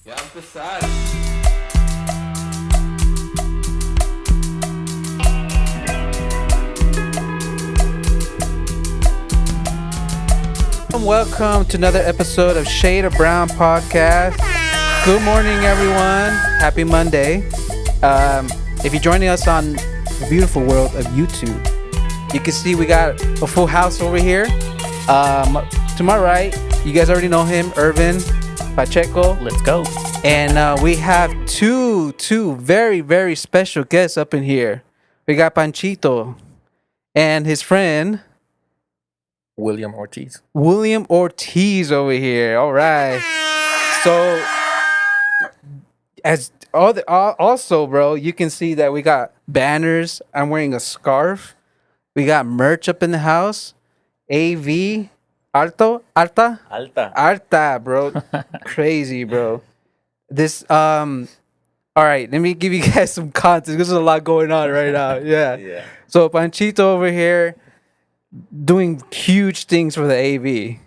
Ya empezar. Welcome to another episode of Shade of Brown podcast. Good morning, everyone. Happy Monday. If you're joining us on the beautiful world of YouTube, you can see we got a full house over here. To my right, you guys already know him, Irvin Pacheco. Let's go. And we have two very, very special guests up in here. We got Panchito and his friend William Ortiz. William Ortiz over here. All right. So, also, bro, you can see that we got banners. I'm wearing a scarf. We got merch up in the house. AV Alta, bro. Crazy, bro. All right, let me give you guys some context. There's a lot going on right now. Yeah. So Panchito over here doing huge things for the AV.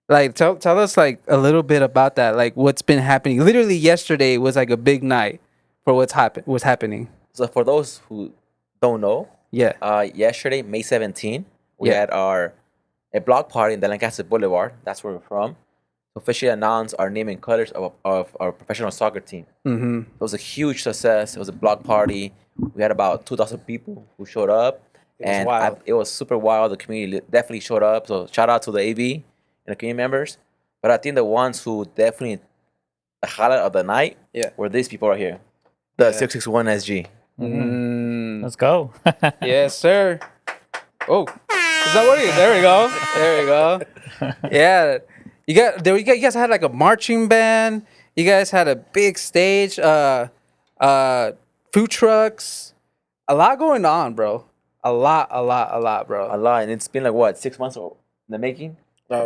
Like tell us like a little bit about that. Like what's been happening. Literally yesterday was like a big night for what's happening. So for those who don't know, Yeah. yesterday, May 17th, we Yeah. had a block party in the Lancaster Boulevard. That's where we're from. Officially announced our name and colors of our professional soccer team. Mm-hmm. It was a huge success. It was a block party. We had about 2,000 people who showed up. It was wild. It was super wild. The community definitely showed up. So shout out to the AV and the community members. But I think the ones who definitely, the highlight of the night, were these people right here. The 661 SG. Let's go. Yes, sir. Oh, is that working? There we go. There we go. Yeah, you guys had like a marching band. You guys had a big stage. Food trucks. A lot going on, bro. A lot, bro. A lot. And it's been like, what, 6 months in the making?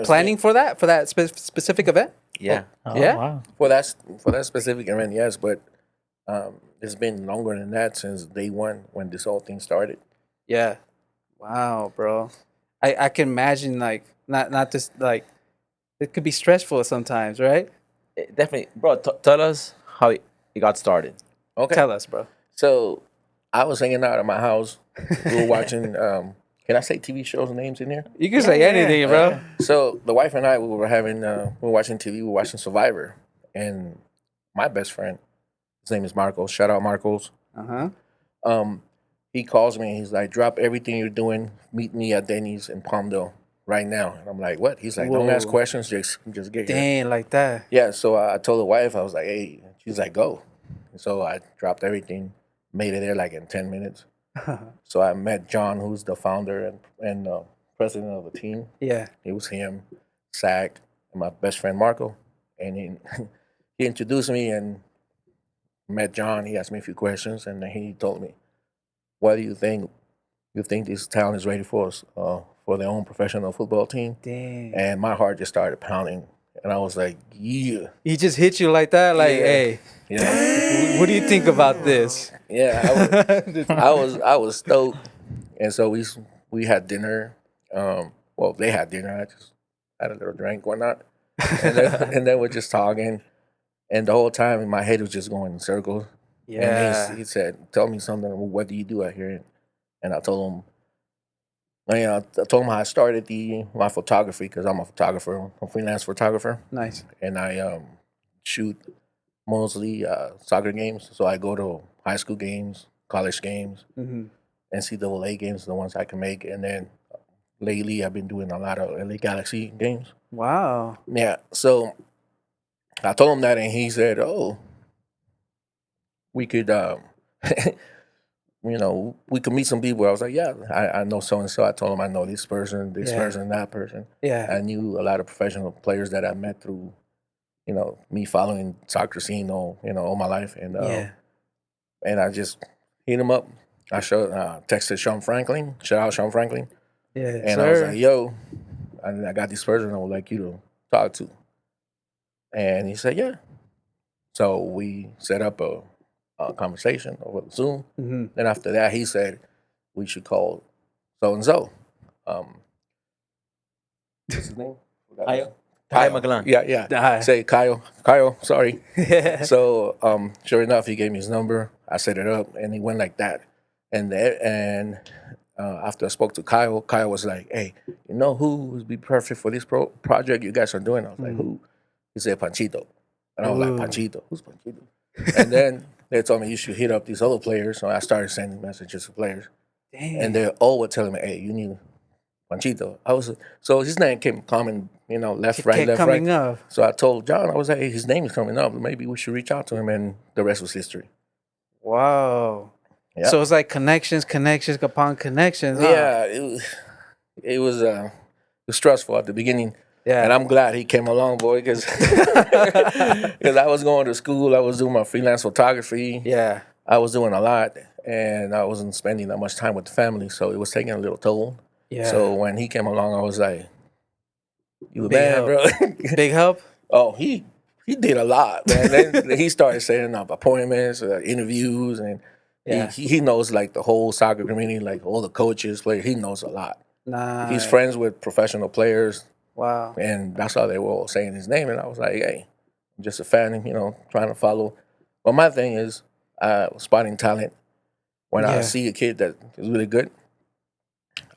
Planning for that specific event. Yeah. Oh, Yeah? Wow. For that specific event, yes, but it's been longer than that since day one when this whole thing started. Yeah. Wow, bro. I can imagine like not just like it could be stressful sometimes, right? Definitely. Bro, tell us how it got started. Okay. Tell us, bro. So I was hanging out at my house. We were watching. Can I say TV shows names in here? You can say anything, bro. So the wife and I, we were watching TV. We were watching Survivor, and my best friend, his name is Marcos. Shout out Marcos. Uh-huh. He calls me and he's like, "Drop everything you're doing. Meet me at Denny's in Palmdale right now." And I'm like, "What?" He's like, "Don't ask Whoa. questions. Just get here." Dang, like that. Yeah. So I told the wife, I was like, "Hey," she's like, "Go." And so I dropped everything, made it there like in 10 minutes. So I met John, who's the founder and president of the team. Yeah. It was him, Zach, and my best friend Marco. And he introduced me and met John. He asked me a few questions, and then he told me, "What do you think? You think this town is ready for us for their own professional football team?" Dang. And my heart just started pounding, and I was like, "Yeah, He just hit you like that, like, Yeah. hey, yeah, what do you think about this? yeah." I was stoked, and so we had dinner. Well, they had dinner. I just had a little drink, whatnot, and then we're just talking. And the whole time in my head was just going in circles. And Yeah. he said, "Tell me something. What do you do out here?" And I told him, I told him how I started my photography because I'm a photographer, I'm a freelance photographer, Nice. and I shoot mostly soccer games. So I go to high school games, college games, Mm-hmm. NCAA games, the ones I can make, and then lately I've been doing a lot of LA Galaxy games. Wow. Yeah, so I told him that, and he said, "Oh, we could, we could meet some people." I was like, "Yeah, I know so and so." I told him I know this person, Yeah. person, that person. Yeah. I knew a lot of professional players that I met through, me following soccer scene all my life, Yeah. and I just hit him up. I texted Sean Franklin, shout out Sean Franklin, Yeah. and I was like, "Yo, I got this person I would like you to talk to," and he said, "Yeah." So we set up a conversation over Zoom. Mm-hmm. Then after that, he said we should call so and so. What's his name? Kyle. Kyle McGlone. Yeah. Say Kyle, sorry. So sure enough, he gave me his number. I set it up, and he went like that. And after I spoke to Kyle, Kyle was like, "Hey, you know who would be perfect for this project you guys are doing?" I was like, "Who?" He said, "Panchito." And I was like, "Panchito? Who's Panchito?" And then they told me you should hit up these other players. So I started sending messages to players. Dang. And they all were telling me, "Hey, you need Panchito." So his name kept coming, left, right, left, right. Up. So I told John, I was like, "Hey, his name is coming up. Maybe we should reach out to him." And the rest was history. Wow. Yeah. So it's like connections upon connections. Huh? Yeah, it was stressful at the beginning. Yeah. And I'm glad he came along, boy, because I was going to school. I was doing my freelance photography. Yeah. I was doing a lot, and I wasn't spending that much time with the family, so it was taking a little toll. Yeah. So when he came along, I was like, "You the Big man, help. bro." Big help? Oh, he did a lot, man. Then he started setting up appointments, interviews, and Yeah. he knows like the whole soccer community, like all the coaches, players. He knows a lot. Nice. He's friends with professional players. Wow. And that's how they were all saying his name. And I was like, "Hey, I'm just a fan, trying to follow." But my thing is spotting talent. When I see a kid that is really good,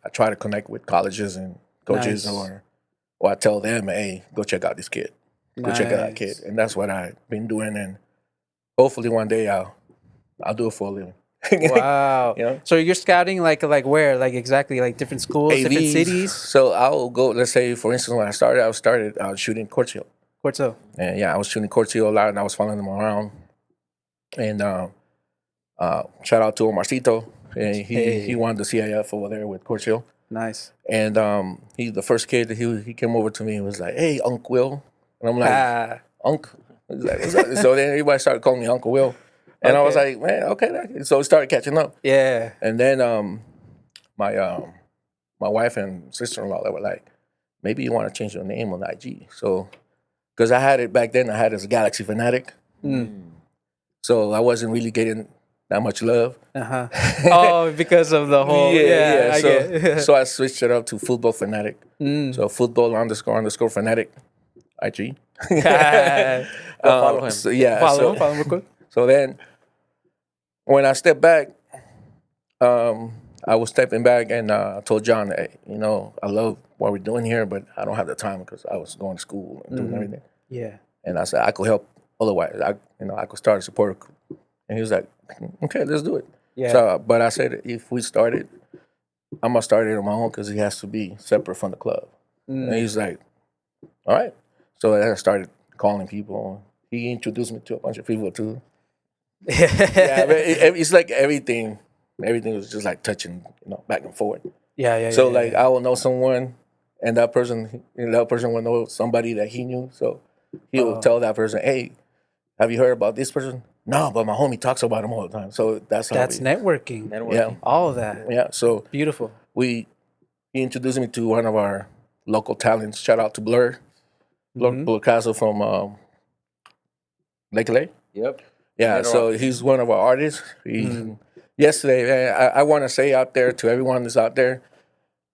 I try to connect with colleges and coaches, or I tell them, "Hey, go check out this kid. Go check out that kid." And that's what I've been doing. And hopefully one day I'll do it for a living. Wow. So you're scouting like where? Like exactly like different schools, AVs, different cities? So I'll go, let's say, for instance, when I started shooting Cortio. Corto. And I was shooting Cortio a lot, and I was following them around. And shout out to Panchito. And he won the CIF over there with Cortio. Nice. And he the first kid that he came over to me and was like, "Hey, Uncle Will." And I'm like, "Uncle?" He's like, "What's up?" So then everybody started calling me Uncle Will. And I was like, "Man, okay." So it started catching up. Yeah. And then my wife and sister-in-law, they were like, "Maybe you want to change your name on IG." So, because I had it back then, I had it as a Galaxy Fanatic. So I wasn't really getting that much love. Oh, because of the whole... Yeah. So I switched it up to Football Fanatic. So football__ fanatic, IG. Follow him. So, yeah. Follow him real quick. So then, when I stepped back, I was stepping back, and I told John, "Hey, I love what we're doing here, but I don't have the time because I was going to school and doing everything." Yeah. And I said, "I could help. Otherwise, I could start a support." And he was like, "Okay, let's do it." Yeah. So, but I said, if we started, I'm gonna start it on my own because he has to be separate from the club. And he's like, "All right." So then I started calling people. He introduced me to a bunch of people too. Yeah, but it's like everything was just like touching, back and forth. Yeah. So I will know someone, and that person will know somebody that he knew. So he will tell that person, "Hey, have you heard about this person?" "No, but my homie talks about him all the time." So that's networking. Yeah, all of that. yeah. So Beautiful. he introduced me to one of our local talents. Shout out to Blur Castle from Lake Lake. Yep. Yeah, so he's one of our artists. Yesterday, man, I want to say out there to everyone that's out there,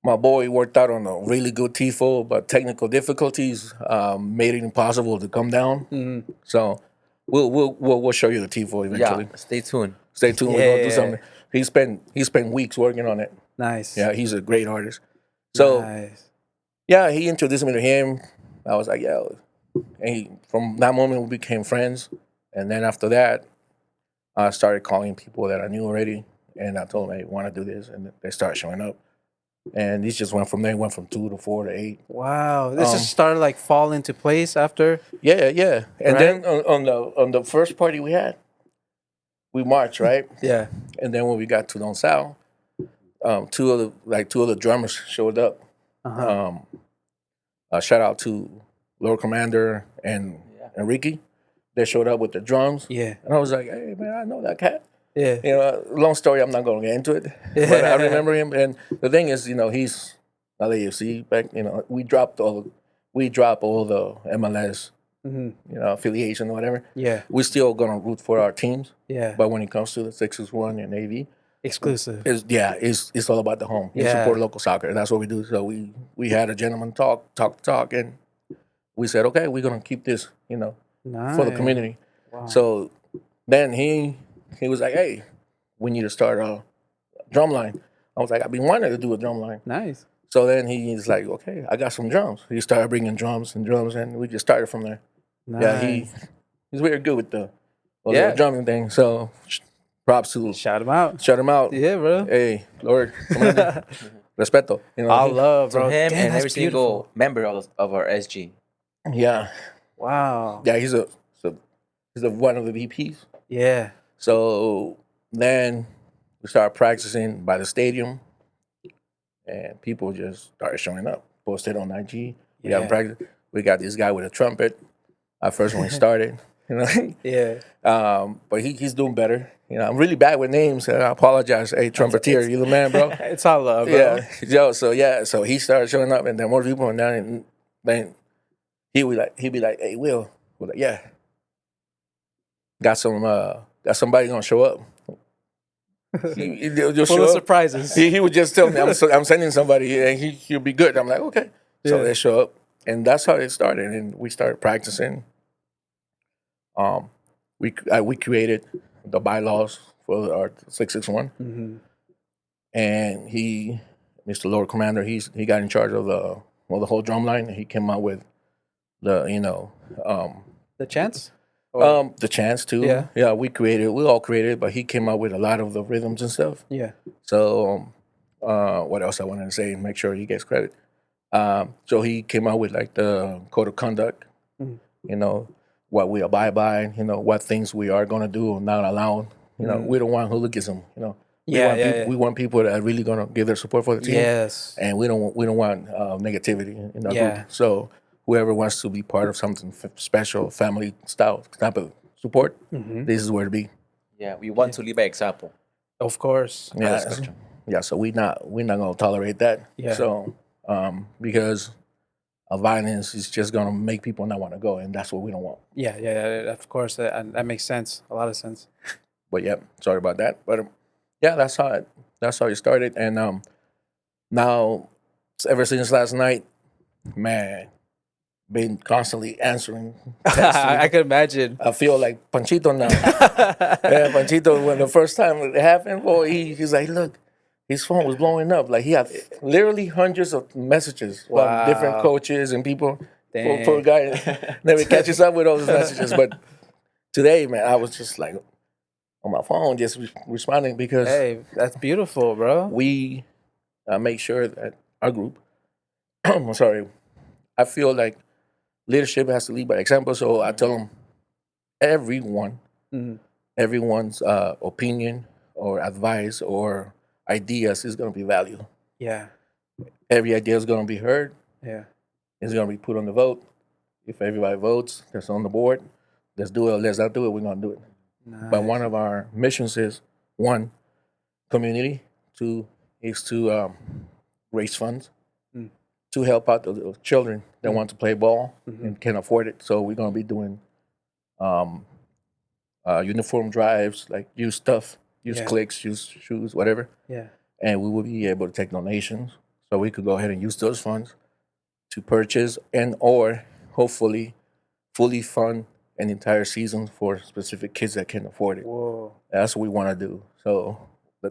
my boy worked out on a really good TIFO, but technical difficulties made it impossible to come down. So we'll show you the TIFO eventually. Yeah, stay tuned. Stay tuned. We're gonna do something. He spent weeks working on it. Nice. Yeah, he's a great artist. So yeah, he introduced me to him. I was like, "Yeah." And from that moment, we became friends. And then after that, I started calling people that I knew already. And I told them, "Hey, want to do this?" And they started showing up. And this just went from there. Went from 2 to 4 to 8. Wow. This just started like fall into place after? Yeah. And then on the first party we had, we marched, right? Yeah. And then when we got to Don Sal, two of the drummers showed up. Shout out to Lord Commander and Ricky. They showed up with the drums. Yeah. And I was like, "Hey, man, I know that cat." Yeah. Long story, I'm not going to get into it. But I remember him. And the thing is, he's LAFC back, we dropped all the MLS, affiliation or whatever. Yeah. We're still going to root for our teams. Yeah. But when it comes to the 661 and AV, exclusive. It's all about the home. We support local soccer. That's what we do. So we had a gentleman talk, and we said, okay, we're gonna keep this, for the Nice. community. Wow. So then he was like, hey, we need to start a drum line. I was like, I've been wanting to do a drum line. Nice. So then he's like, okay, I got some drums. He started bringing drums, and we just started from there. Nice. Yeah, he's very good with the drumming thing. So props to shout him out. Shout him out. Yeah, bro. Hey, Lord, respeto. All love, To bro. him Damn, and that's every single member of our SG. Yeah. Wow. Yeah, he's one of the VPs. Yeah. So then we started practicing by the stadium, and people just started showing up. Posted on IG. We got practice. We got this guy with a trumpet. Our first one started. Yeah. But he's doing better. I'm really bad with names. I apologize. Hey, trumpeter, you the man, bro. It's all love, bro. Yeah, so he started showing up, and then more people went down, and then he'd be like, hey, Will. We're like, yeah. Got somebody gonna show up. He'll just Full show of up. surprises. He would just tell me, I'm sending somebody, and he'll be good. I'm like, okay. So they show up, and that's how it started, and we started practicing. We created the bylaws for our 661, and Mr. Lord Commander, he got in charge of the whole drum line. And he came out with the the chants. The chants too. Yeah. We all created, but he came out with a lot of the rhythms and stuff. Yeah. So what else I wanted to say? Make sure he gets credit. So he came out with like the code of conduct. What we abide by. What things we are gonna do or not allow. We don't want hooliganism. We want people that are really gonna give their support for the team. Yes. And we don't want negativity in our group. So whoever wants to be part of something special, family style type of support, this is where to be. Yeah, we want to lead by example. Of course. Yeah. So we're not gonna tolerate that. Yeah. So because violence is just gonna make people not want to go, and that's what we don't want. Yeah. Of course, that makes sense. A lot of sense. But yeah, sorry about that. But that's how it started, and now ever since last night, man. Been constantly answering. I could imagine. I feel like Panchito now. Panchito, when the first time it happened, boy, he's like, look, his phone was blowing up. Like he had literally hundreds of messages from different coaches and people. Poor guy never catches up with all those messages. But today, man, I was just like on my phone, just responding because that's beautiful, bro. We make sure that our group. I'm sorry. I feel like leadership has to lead by example. So I tell them everyone's opinion or advice or ideas is going to be valued. Yeah. Every idea is going to be heard. Yeah. It's going to be put on the vote. If everybody votes, that's on the board. Let's do it or let's not do it. We're going to do it. Nice. But one of our missions is, 1, community. 2 is to raise funds. To help out the children that want to play ball and can't afford it. So we're going to be doing uniform drives, like use stuff, use clicks, use shoes, whatever. Yeah. And we will be able to take donations. So we could go ahead and use those funds to purchase and or hopefully fully fund an entire season for specific kids that can't afford it. Whoa. That's what we want to do. So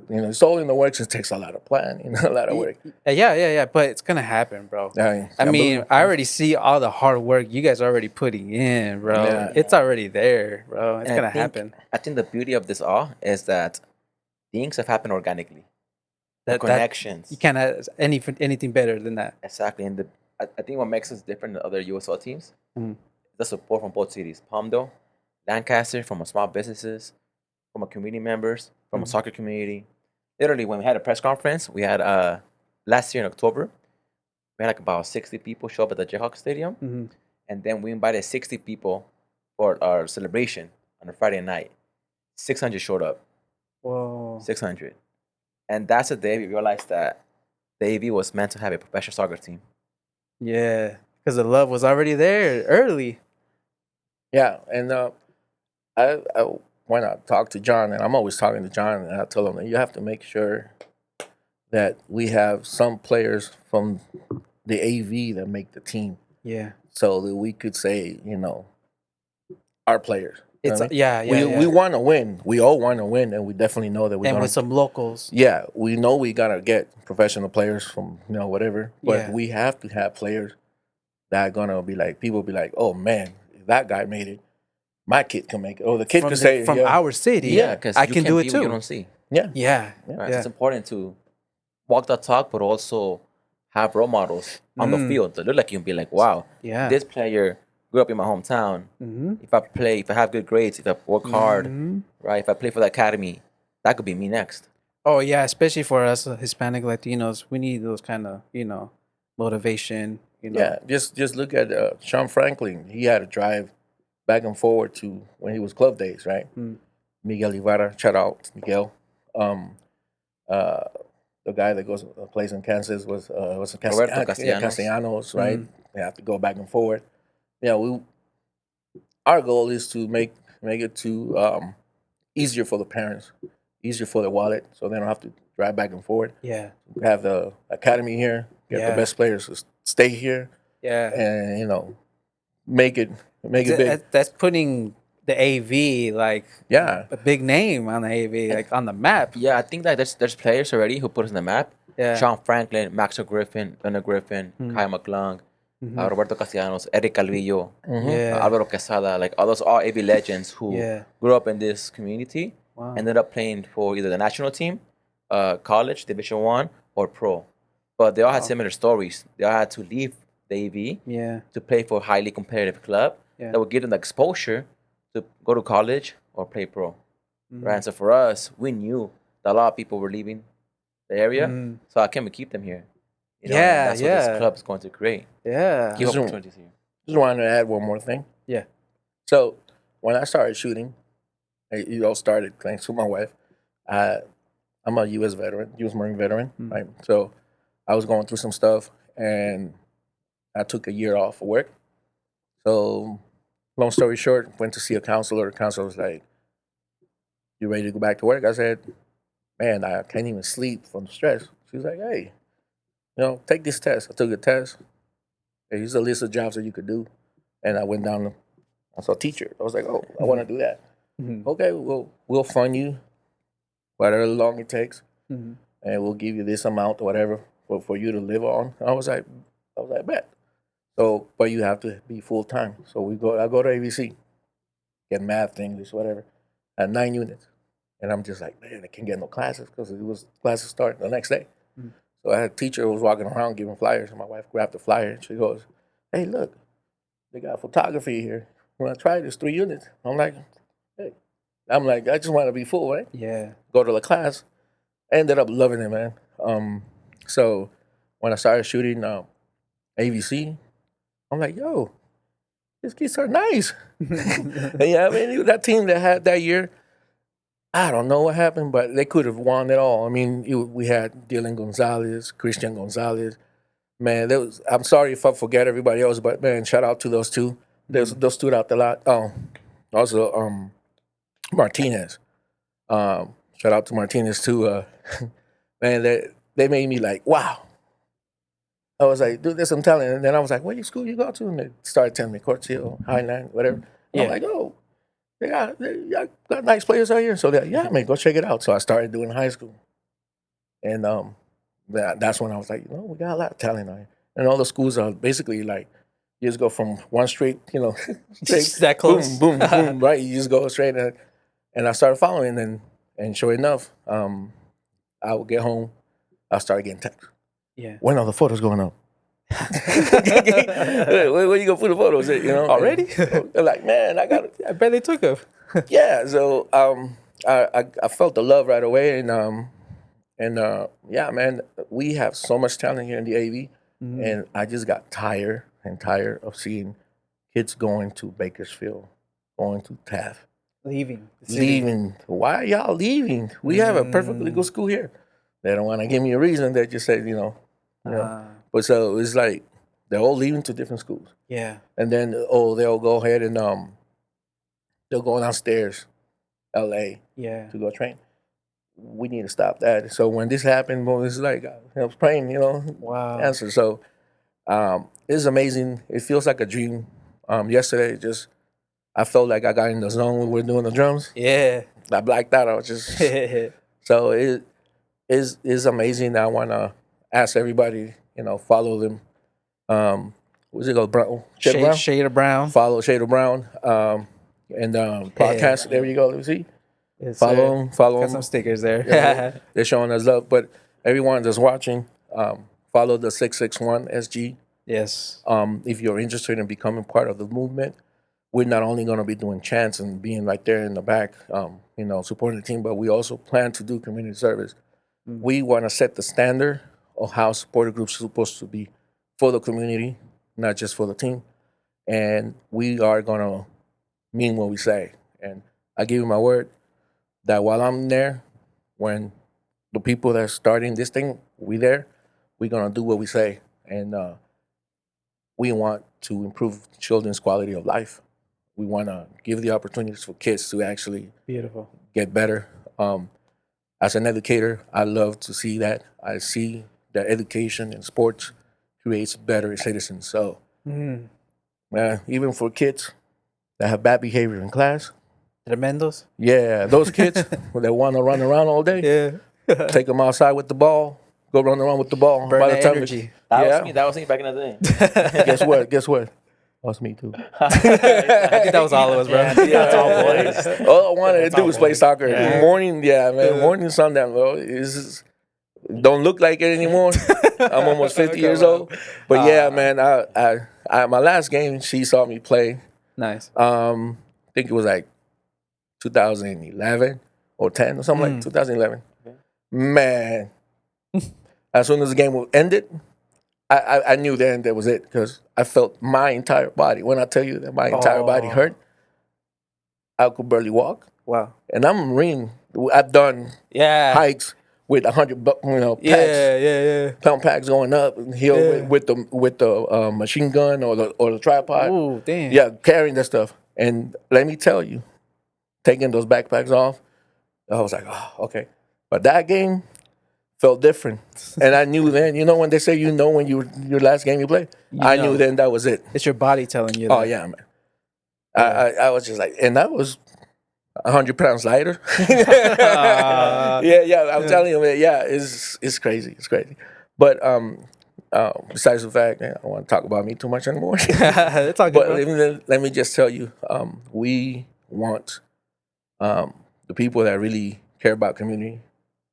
it's all in the works. It takes a lot of planning, a lot of work. Yeah. But it's gonna happen, bro. I mean, I already see all the hard work you guys are already putting in, bro. Yeah. It's already there, bro. It's gonna happen. I think the beauty of this all is that things have happened organically. The connections. You can't have anything better than that. Exactly. And I think what makes us different than other USL teams is the support from both cities. Palmdale, Lancaster, from small businesses, from community members, from a soccer community. Literally, when we had a press conference, we had last year in October, we had like about 60 people show up at the Jayhawk Stadium. And then we invited 60 people for our celebration on a Friday night. 600 showed up. Whoa. 600. And that's the day we realized that the AV was meant to have a professional soccer team. Yeah, because the love was already there early. Yeah, and I when I talk to John, and I'm always talking to John, and I tell him that you have to make sure that we have some players from the AV that make the team. Yeah. so that we could say, our players. It's I mean? We want to win. We all want to win, and we definitely know that we're and going with some locals. Yeah, we know we gotta get professional players from whatever, but Yeah. we have to have players that are gonna be like people be like, oh man, if that guy made it, my kid can make it. Or the kid can say from our city. Yeah, because I you can can't do be it what you too. don't see. Yeah. Yeah. Right. Yeah. It's important to walk the talk, but also have role models on the field that look like you and be like, wow, Yeah. this player grew up in my hometown. Mm-hmm. If I have good grades, if I work hard, right? If I play for the academy, that could be me next. Oh yeah, especially for us Hispanic Latinos, we need those kind of motivation. Yeah, just look at Sean Franklin. He had to drive back and forward to when he was club days, right? Miguel Ibarra, shout out Miguel. The guy that plays in Kansas was Roberto Castellanos. Castellanos, right? They have to go back and forward. Yeah, our goal is to make it to easier for the parents, easier for the wallet, so they don't have to drive back and forth. Yeah. We have the academy here, get the best players to stay here, and make it big. That's putting the AV like a big name on the AV, like on the map. Yeah, I think that there's players already who put us on the map. Yeah. Sean Franklin, Maxwell Griffin, Leonard Griffin, Kyle McClung, Roberto Castellanos, Eric Calvillo, Alvaro Quesada, like all those are AV legends who grew up in this community, ended up playing for either the national team, college, Division 1, or pro. But they all had similar stories. They all had to leave the AV to play for a highly competitive club that would give them the exposure to go to college or play pro. Right? And so for us, we knew that a lot of people were leaving the area, so how can we keep them here? And that's what this club is going to create. Yeah. Give opportunities here. Just wanted to add one more thing. Yeah. So when I started shooting, it all started thanks to my wife. I'm a U.S. veteran, U.S. Marine veteran, right? So I was going through some stuff, and I took a year off of work. So long story short, went to see a counselor. The counselor was like, "You ready to go back to work?" I said, "Man, I can't even sleep from the stress." She was like, "Hey, take this test." I took the test. Here's a list of jobs that you could do. And I went down, I saw a teacher. I was like, oh, I want to do that. Okay, we'll fund you, whatever long it takes. And we'll give you this amount or whatever for you to live on. And I was like, bet. So, but you have to be full time. So I go to AVC, get math, English, whatever, at 9 units. And I'm just like, man, I can't get no classes because classes start the next day. So I had a teacher who was walking around giving flyers, and my wife grabbed the flyer and she goes, "Hey, look, they got photography here. When I tried, it's 3 units." I'm like, "Hey," I just want to be full, right? Yeah. Go to the class. I ended up loving it, man. So when I started shooting AVC, I'm like, yo, these kids are nice. And yeah, I mean, that team that had that year, I don't know what happened, but they could have won it all. I mean, we had Dylan Gonzalez, Christian Gonzalez. Man, I'm sorry if I forget everybody else, but man, shout out to those two. Those stood out a lot. Also Martinez. Shout out to Martinez too. Man, they made me like, wow. I was like, dude, there's some talent. And then I was like, what school you go to? And they started telling me Court Hill, Highline, whatever. I'm like, oh. They got nice players out here. So they're like, yeah, man, go check it out. So I started doing high school. And that's when I was like, we got a lot of talent out here. And all the schools are basically like, you just go from one straight, straight, that close. boom, boom, boom, right? You just go straight. And I started following. And sure enough, I would get home. I started getting texts. Yeah. When are the photos going up? Where you gonna put the photos at, Already? They're like, man, I got it. I bet they took them. Yeah, so I felt the love right away, and yeah, man, we have so much talent here in the AV, and I just got tired of seeing kids going to Bakersfield, going to Taft, leaving. Why are y'all leaving? We have a perfectly good school here. They don't want to give me a reason. They just say, But so it's like they're all leaving to different schools. Yeah. And then they'll go ahead and they'll go downstairs, LA, to go train. We need to stop that. So when this happened, it's like I was praying, Wow. answer. So It's amazing. It feels like a dream. Yesterday, I felt like I got in the zone when we were doing the drums. Yeah. I blacked out. I was just so it is amazing. I want to ask everybody, follow them. What's it called? Brown, Shade of Brown. Follow Shader Brown. And podcast. There you go. Let me see. Yes, Follow them. Follow Got them. some stickers there. Yeah, they're showing us love. But everyone that's watching, follow the 661 SG. Yes. If you're interested in becoming part of the movement, we're not only going to be doing chants and being right there in the back, supporting the team, but we also plan to do community service. We want to set the standard of how supporter groups are supposed to be for the community, not just for the team. And we are going to mean what we say. And I give you my word that while I'm there, when the people that are starting this thing, we're going to do what we say. And we want to improve children's quality of life. We want to give the opportunities for kids to actually Beautiful. get better. As an educator, I love to see that. I see that education and sports creates better citizens. So, even for kids that have bad behavior in class, Tremendos. yeah, those kids that want to run around all day, take them outside with the ball, go run around with the ball. Burn By the that time energy. That was me back in the day. Guess what? Guess what? That was me too. I think that was all of us, bro. That's all boys. All I wanted to do was play soccer. Yeah. Morning, man. Morning, sundown, bro. Don't look like it anymore. I'm almost 50 years old. But yeah, man, I my last game, she saw me play. Nice. I think it was like 2011 or 10 or something like 2011. Man, as soon as the game ended, I knew then that was it because I felt my entire body. When I tell you that my entire body hurt, I could barely walk. Wow. And I'm a Marine. I've done hikes with 100, packs. Yeah. Pound packs going up and hill with the machine gun or the tripod. Ooh, damn. Yeah, carrying that stuff. And let me tell you, taking those backpacks off, I was like, oh, okay. But that game felt different. And I knew then, when they say when your last game you played, I knew then that was it. It's your body telling you that. Oh, yeah, man. I was just like, and that was 100 pounds lighter. Yeah, I'm telling you, man, it's crazy. It's crazy. But besides the fact, I don't want to talk about me too much anymore. It's all good, but let me just tell you, we want the people that really care about community.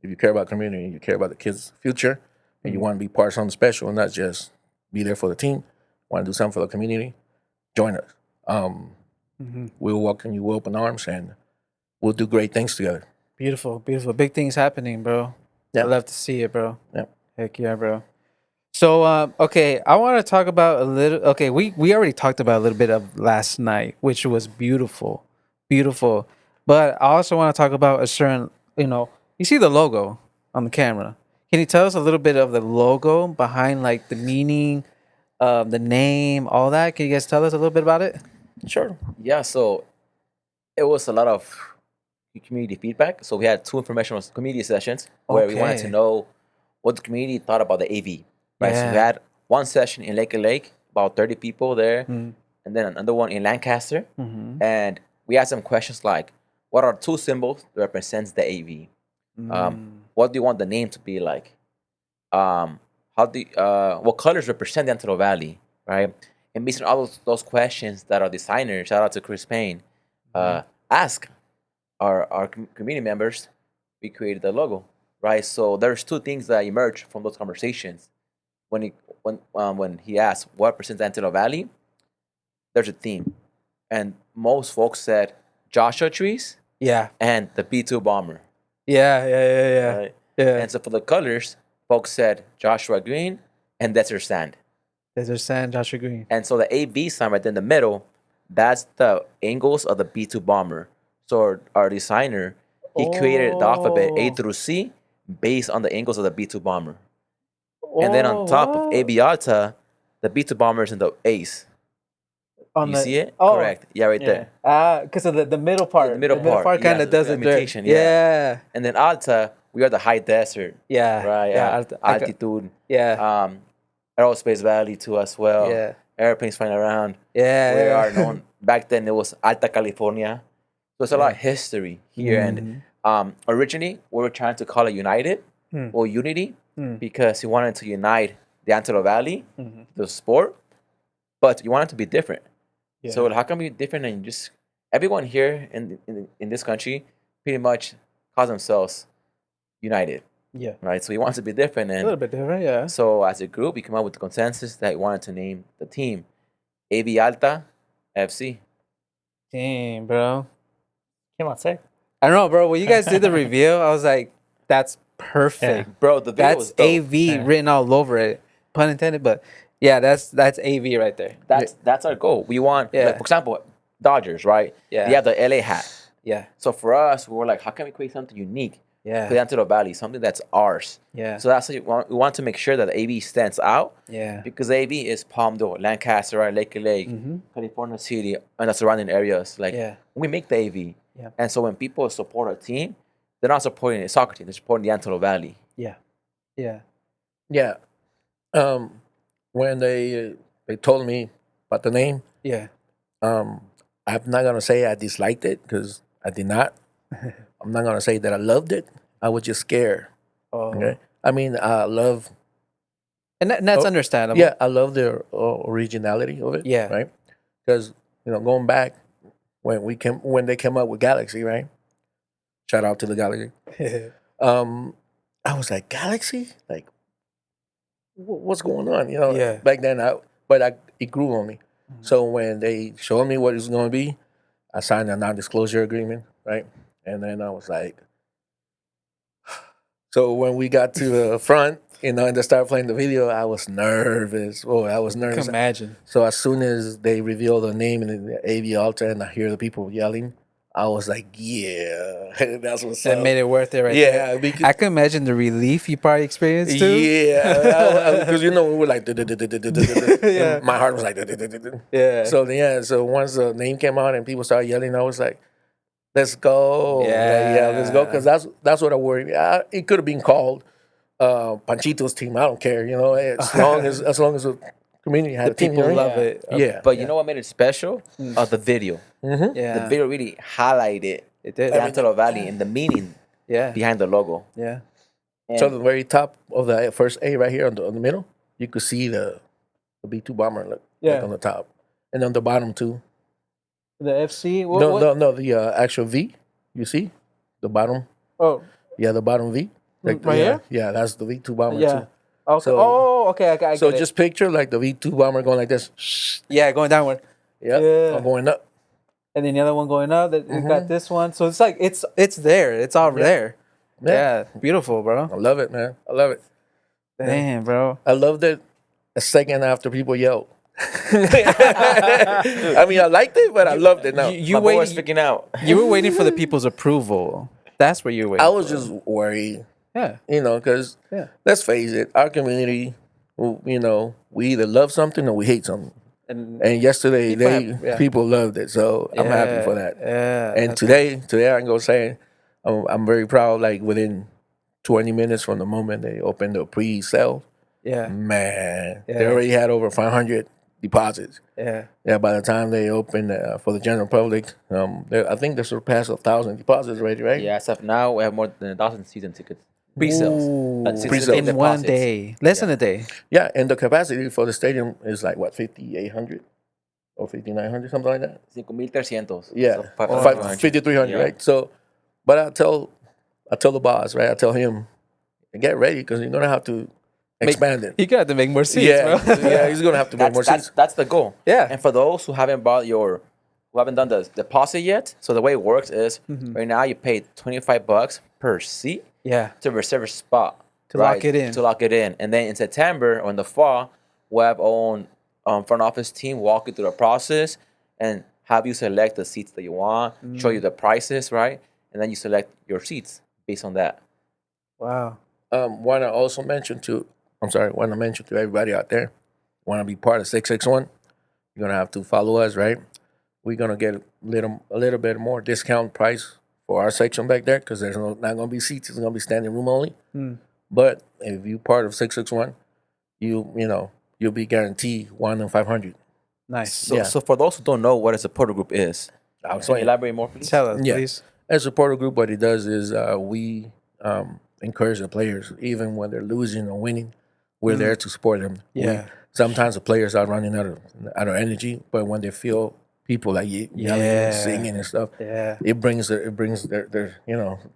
If you care about community, you care about the kids' future, and you want to be part of something special, and not just be there for the team, want to do something for the community, join us. We'll welcome you with open arms, and we'll do great things together. Beautiful. Big things happening, bro. Yep. I love to see it, bro. Yep. Heck yeah, bro. So, okay, I want to talk about a little. Okay, we already talked about a little bit of last night, which was beautiful. But I also want to talk about a certain, you see the logo on the camera. Can you tell us a little bit of the logo behind, like, the meaning, the name, all that? Can you guys tell us a little bit about it? Sure. Yeah, so it was a lot of community feedback. So we had 2 informational community sessions where we wanted to know what the community thought about the AV. Right. So we had one session in Lake, about 30 people there, and then another one in Lancaster. And we asked them questions like, what are 2 symbols that represents the AV? What do you want the name to be like? What colors represent the Antelope Valley, right? And based on all those questions that our designer, shout out to Chris Payne, ask our community members, we created the logo, right? So there's 2 things that emerged from those conversations. When he asked what represents Antelope Valley, there's a theme, and most folks said Joshua trees, and the B-2 bomber. Yeah. Right? And so for the colors, folks said Joshua green and desert sand. Desert sand, Joshua green. And so the AV sign right in the middle, that's the angles of the B-2 bomber. So our designer, he created the alphabet A through C based on the angles of the B-2 bomber. And then on top of AV Alta, the B-2 bomber is in the A's. You see it? Correct. Yeah, right there. Because of the middle part. The middle part kind of does it there. mutation. Yeah. And then Alta, we are the high desert. Yeah. Right. Yeah. Altitude. Yeah. Aerospace Valley too as well. Yeah. Airplanes flying around. Yeah. We are known back then. It was Alta California. So it's a lot of history here. And originally we were trying to call it United or Unity because we wanted to unite the Antelope Valley, the sport, but you want it to be different. Yeah. So how can we be different and just everyone here in this country pretty much calls themselves United, Yeah. right? So we want to be different, A and little bit different, yeah. so as a group we came up with the consensus that we wanted to name the team AV Alta FC. Damn, bro. ¿Qué más sé? I don't know, bro. When you guys did the reveal, I was like, that's perfect. Bro, the video was That's dope. AV written all over it. Pun intended, but yeah, that's AV right there. That's our goal. We want, Yeah. like, for example, Dodgers, right? Yeah. They have the LA hat. Yeah. So for us, we were like, how can we create something unique for the Yeah. Antelope Valley, something that's ours? Yeah. So that's what we want to make sure that AV stands out. Yeah. Because AV is Palmdale, Lancaster, right? Lake California City, and the surrounding areas. Like, Yeah. we make the AV. Yeah. And so when people support a team, they're not supporting a soccer team, they're supporting the Antelope Valley. Yeah. Yeah. Yeah. When they told me about the name, Yeah. I'm not gonna say I disliked it because I did not. I'm not gonna say that I loved it. I was just scared. Oh. Okay. I mean, I love. And that's understandable. Yeah, I love the originality of it. Yeah. Right. Because going back when they came up with Galaxy, right? Shout out to the Galaxy. I was like, Galaxy, like, what's going on? Yeah. Back then, it grew on me. So when they showed me what it was going to be, I signed a non-disclosure agreement, right? And then I was like, so when we got to the front, and they started playing the video, I was nervous. Oh, I was I nervous. can imagine. So as soon as they revealed the name in the AV Alta and I hear the people yelling, I was like, yeah, that's what's That up. made it worth it right there. Yeah, because I can imagine the relief you probably experienced too. yeah, because we were like, Yeah. and my heart was like, Yeah. So once the name came out and people started yelling, I was like, let's go, Yeah. let's go, because that's what I worry. It could have been called Panchito's team. I don't care, as long as the community had The a team. people love Yeah. it. Yeah, But you know what made it special? The video. Yeah. The video really highlighted It did. the Antelope Valley and the meaning Yeah. behind the logo. Yeah. And So the very top of the first A right here on the middle, you could see the B2 bomber like Yeah. on the top, and on the bottom too. The FC. No, the actual V. You see the bottom? Oh, Yeah, the bottom V. right yeah, here? Yeah, that's the V2 bomber yeah. too. Okay. So- Okay. I So get it. just picture like the V2 bomber going like this. yeah, going downward, Yep, Yeah. or going up. and then the other one going up. That we got this one. So it's like it's there. It's all there. Yeah. Beautiful, bro. I love it, man. I love it. Damn, bro. I loved it a second after people yelled. I mean, I liked it, but I loved it now. You my boy was waited. freaking out. You were waiting for the people's approval. That's where you were waiting. I was for. just worried, Yeah. because Yeah. let's face it, our community, we either love something or we hate something. And yesterday, people loved it, so I'm happy for that. Yeah. And today I'm gonna say, I'm very proud. Like within 20 minutes from the moment they opened the pre-sale, Yeah. man, Yeah. they already had over 500 deposits. Yeah. Yeah, by the time they opened for the general public, I think they surpassed 1,000 deposits already, right? Yeah, as of now, we have more than 1,000 season tickets. Pre-sales. Ooh. Pre-sales. In one day, less than a day. Yeah, and the capacity for the stadium is like what, 5,800 or 5,900, something like that. 5,300. Yeah, So 5,300. 5,300, Yeah. right? So, but I tell the boss, right? I tell him, get ready because you're gonna have to expand it. You got to make more seats, Yeah, bro. yeah, he's gonna have to make more seats. That's the goal. Yeah. And for those who haven't done the deposit yet, so the way it works is right now you pay $25 per seat Yeah. to reserve a spot. To lock it in. To lock it in. And then in September or in the fall, we'll have our own front office team walk you through the process and have you select the seats that you want, show you the prices, right? And then you select your seats based on that. Wow. Want to mention to everybody out there, want to be part of 661, you're going to have to follow us, right? We're going to get a little bit more discount price for our section back there because there's not going to be seats. It's going to be standing room only. But if you're part of 661, you you'll be guaranteed 1 in 500. Nice. So for those who don't know what a supporter group is, I'll can you explain. elaborate more, please? Tell us, Yeah. please. As a supporter group, what it does is we encourage the players, even when they're losing or winning. We're there to support them. Yeah. Sometimes the players are running out of energy, but when they feel people like yelling and singing and stuff, it brings their their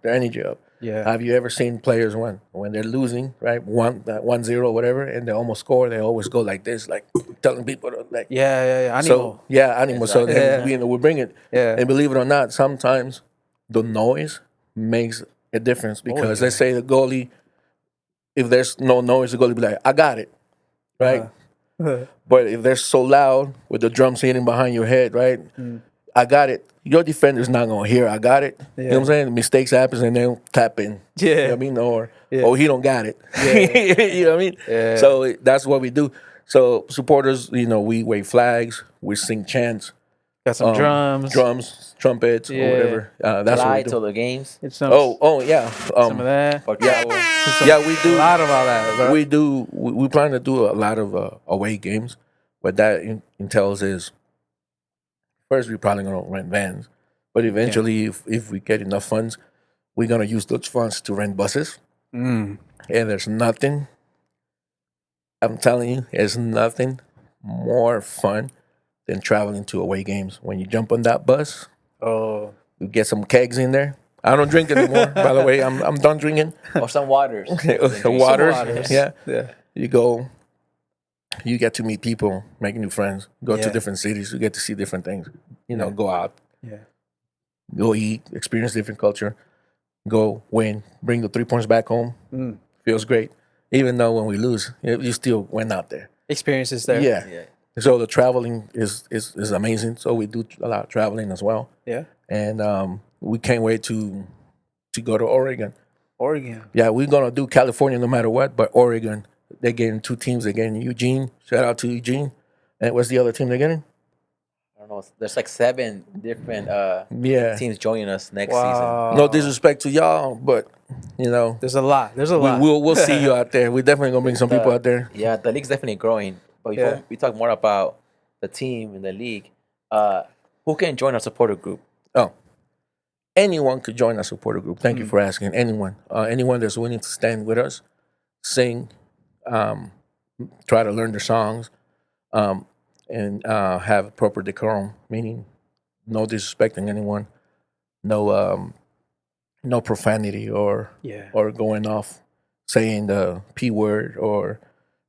energy up. Yeah. Have you ever seen players when they're losing, right, 1-0 whatever, and they almost score? They always go like this, like telling people to, like Animal. So animal. So then we bring it. Yeah. And believe it or not, sometimes the noise makes a difference because let's say the goalie, if there's no noise, the goalie be like, I got it, right? But if they're so loud with the drums hitting behind your head, right? I got it. Your defender's not gonna hear I got it. You know what I'm saying? Mistakes happens and they'll tap in. Yeah. You know what I mean? Or he don't got it. You know what I mean? Yeah. So that's what we do. So supporters, we wave flags, we sing chants, Got some drums, trumpets, or whatever. That's what we Lights do. or the games. It's some, Yeah. some of that. We do A lot of all that, bro. We do. We plan to do a lot of away games. What that entails is, first we're probably gonna rent vans, but eventually, if we get enough funds, we're gonna use those funds to rent buses. And there's nothing. I'm telling you, there's nothing more fun than traveling to away games. When you jump on that bus, you get some kegs in there. I don't drink anymore. By the way, I'm done drinking. Or some waters. Waters. Yeah. Yeah. You go, you get to meet people, make new friends, go to different cities, you get to see different things. Go out, go eat, experience different culture, go win, bring the 3 points back home. Feels great. Even though when we lose, you still went out there. Experiences there. Yeah. So the traveling is amazing. So we do a lot of traveling as well. Yeah. And we can't wait to go to Oregon. Yeah, we're gonna do California no matter what, but Oregon, they're getting 2 teams. They're getting Eugene. Shout out to Eugene. And what's the other team they're getting? I don't know. There's like 7 different teams joining us next season. No disrespect to y'all, but there's a lot. We'll see you out there. We're definitely gonna bring some people out there. Yeah, the league's definitely growing. But before we talk more about the team and the league, who can join our supporter group? Oh, anyone could join our supporter group. Thank you for asking. Anyone that's willing to stand with us, sing, try to learn their songs, and have proper decorum, meaning no disrespecting anyone, no profanity or going off saying the P word or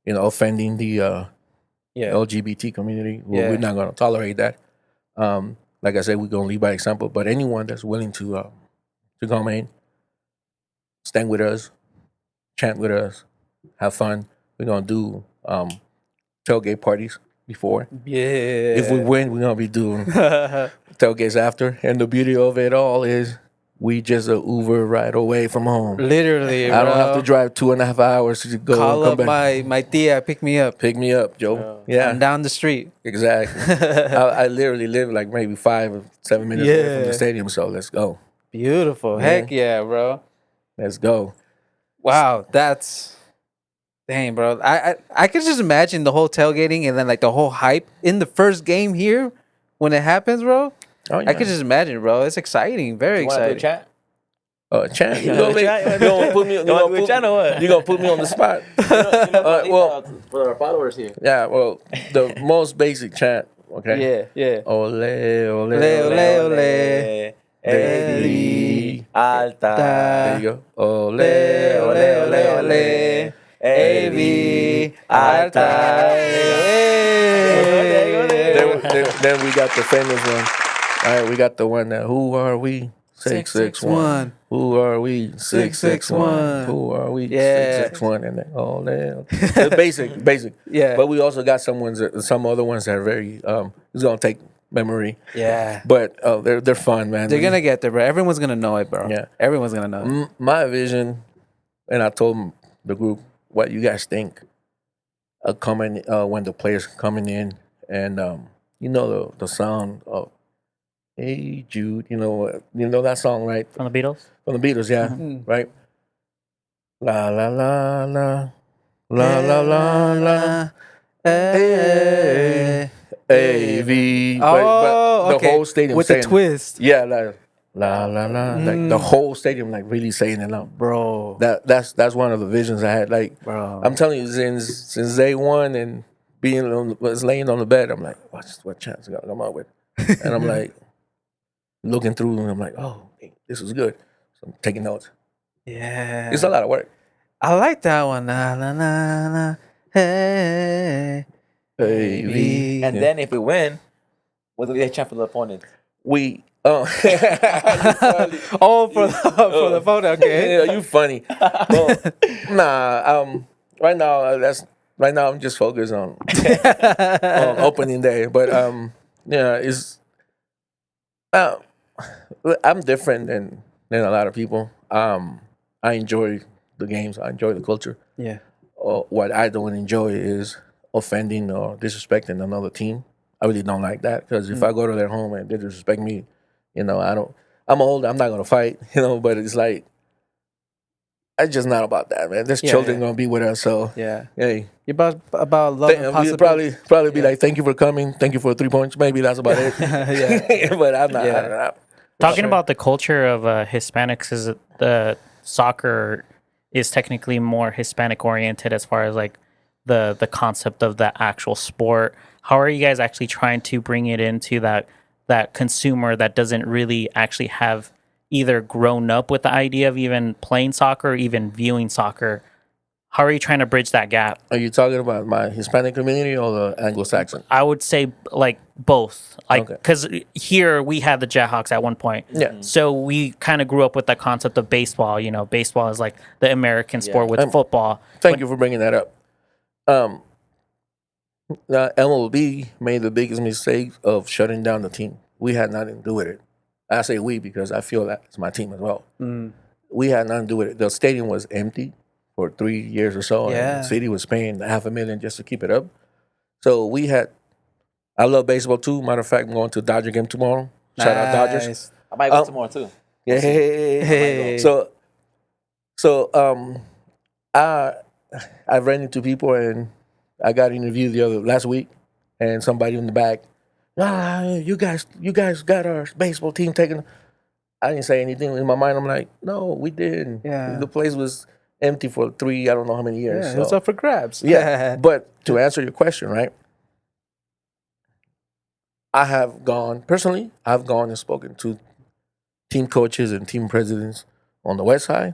offending the LGBT community. Well, we're not going to tolerate that. Like I said, we're going to lead by example. But anyone that's willing to come in, stand with us, chant with us, have fun. We're going to do tailgate parties before. Yeah. If we win, we're going to be doing tailgates after. And the beauty of it all is we just an Uber ride away from home. Literally, I don't have to drive 2.5 hours to go call and come up back. my tia, pick me up. Pick me up, Joe. Yeah. I'm down the street. Exactly. I literally live like maybe 5 or 7 minutes away from the stadium, so let's go. Beautiful. Heck yeah, bro. Let's go. Wow, that's dang, bro. I could just imagine the whole tailgating and then like the whole hype in the first game here when it happens, bro. Oh, yeah. I could just imagine, bro. It's exciting, very exciting. Chat? Chat. You gonna put me? You gonna put me on the spot? Well, for our followers here. Yeah. Well, the most basic chant. Okay. Yeah. Ole, ole, Ole, ole. AV Alta. There you go. Ole, Ole, ole, ole. AV Alta. Then we got the famous one. All right, we got the one that who are we? 661. Who are we? 661. Who are we? 661. And then the basic. Yeah. But we also got some other ones that are very it's gonna take memory. Yeah. But they're fun, man. They're gonna get there, bro. Everyone's gonna know it, bro. Yeah. Everyone's gonna know it. My vision, and I told the group what you guys think coming when the players coming in, and the sound of Hey Jude, you know that song, right? From the Beatles? From the Beatles, yeah, right. La la la la, la la la la. Hey. AV. Oh, but the okay. whole stadium with the saying, twist, yeah, like la la la, like the whole stadium like really saying it out. bro. That's one of the visions I had. Like Bro. I'm telling you, since day one and was laying on the bed, I'm like, what chance I gotta come out with? And I'm like looking through, and I'm like, oh, this is good. So I'm taking notes. Yeah. It's a lot of work. I like that one. Na na na na. Hey. AV. And then if we win, what do we get a chance for the opponent? We oh Oh, for the phone. Okay. yeah, you funny. Well, right now I'm just focused on opening day. But yeah, it's I'm different than a lot of people. I enjoy the games. I enjoy the culture. Yeah. What I don't enjoy is offending or disrespecting another team. I really don't like that because if I go to their home and they disrespect me, I don't. I'm old. I'm not gonna fight, but it's like it's just not about that, man. There's children gonna be with us, so Yeah. hey, You about love and we possibility. probably be like, thank you for coming, thank you for 3 points. Maybe that's about it. Yeah. But I'm not. Yeah. I'm not. Talking sure. about the culture of Hispanics, is it the soccer is technically more Hispanic oriented as far as like the concept of the actual sport. How are you guys actually trying to bring it into that consumer that doesn't really actually have either grown up with the idea of even playing soccer or even viewing soccer? How are you trying to bridge that gap? Are you talking about my Hispanic community or the Anglo-Saxon? I would say like both, like Okay. because here we had the Jayhawks at one point. Yeah. So we kind of grew up with that concept of baseball. Baseball is like the American sport with football. Thank you for bringing that up. MLB made the biggest mistake of shutting down the team. We had nothing to do with it. I say we because I feel that it's my team as well. We had nothing to do with it. The stadium was empty for 3 years or so, Yeah. and the city was paying $500,000 just to keep it up. So I love baseball too. Matter of fact, I'm going to a Dodger game tomorrow. Shout out Dodgers. Nice. I might go tomorrow too. Yeah. Hey. So I ran into people and I got interviewed last week, and somebody in the back, you guys got our baseball team taken. I didn't say anything in my mind. I'm like, no, we didn't. Yeah. The place was empty for I don't know how many years. Yeah, so. it was up for grabs. Yeah, but to answer your question, right? I've gone and spoken to team coaches and team presidents on the west side,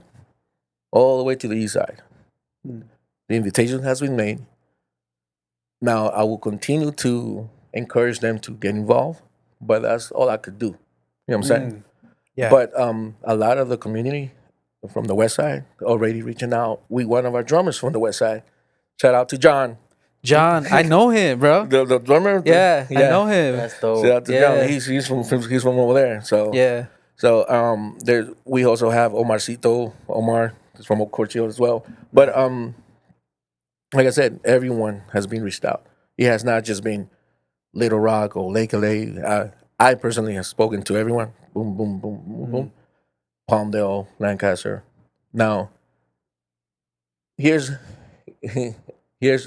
all the way to the east side. The invitation has been made. Now I will continue to encourage them to get involved, but that's all I could do. You know what I'm saying? Yeah. But a lot of the community from the west side already reaching out. One of our drummers from the west side. Shout out to John. John, I know him, bro. The drummer. Yeah, I know him. That's dope. Shout out to Yeah. John. He's from over there. So Yeah. So we also have Omarcito. Omar is from Corchio as well. But like I said, everyone has been reached out. It has not just been Little Rock or Lake LA. I personally have spoken to everyone. Boom, boom, boom, boom, boom. Palmdale, Lancaster. Now, here's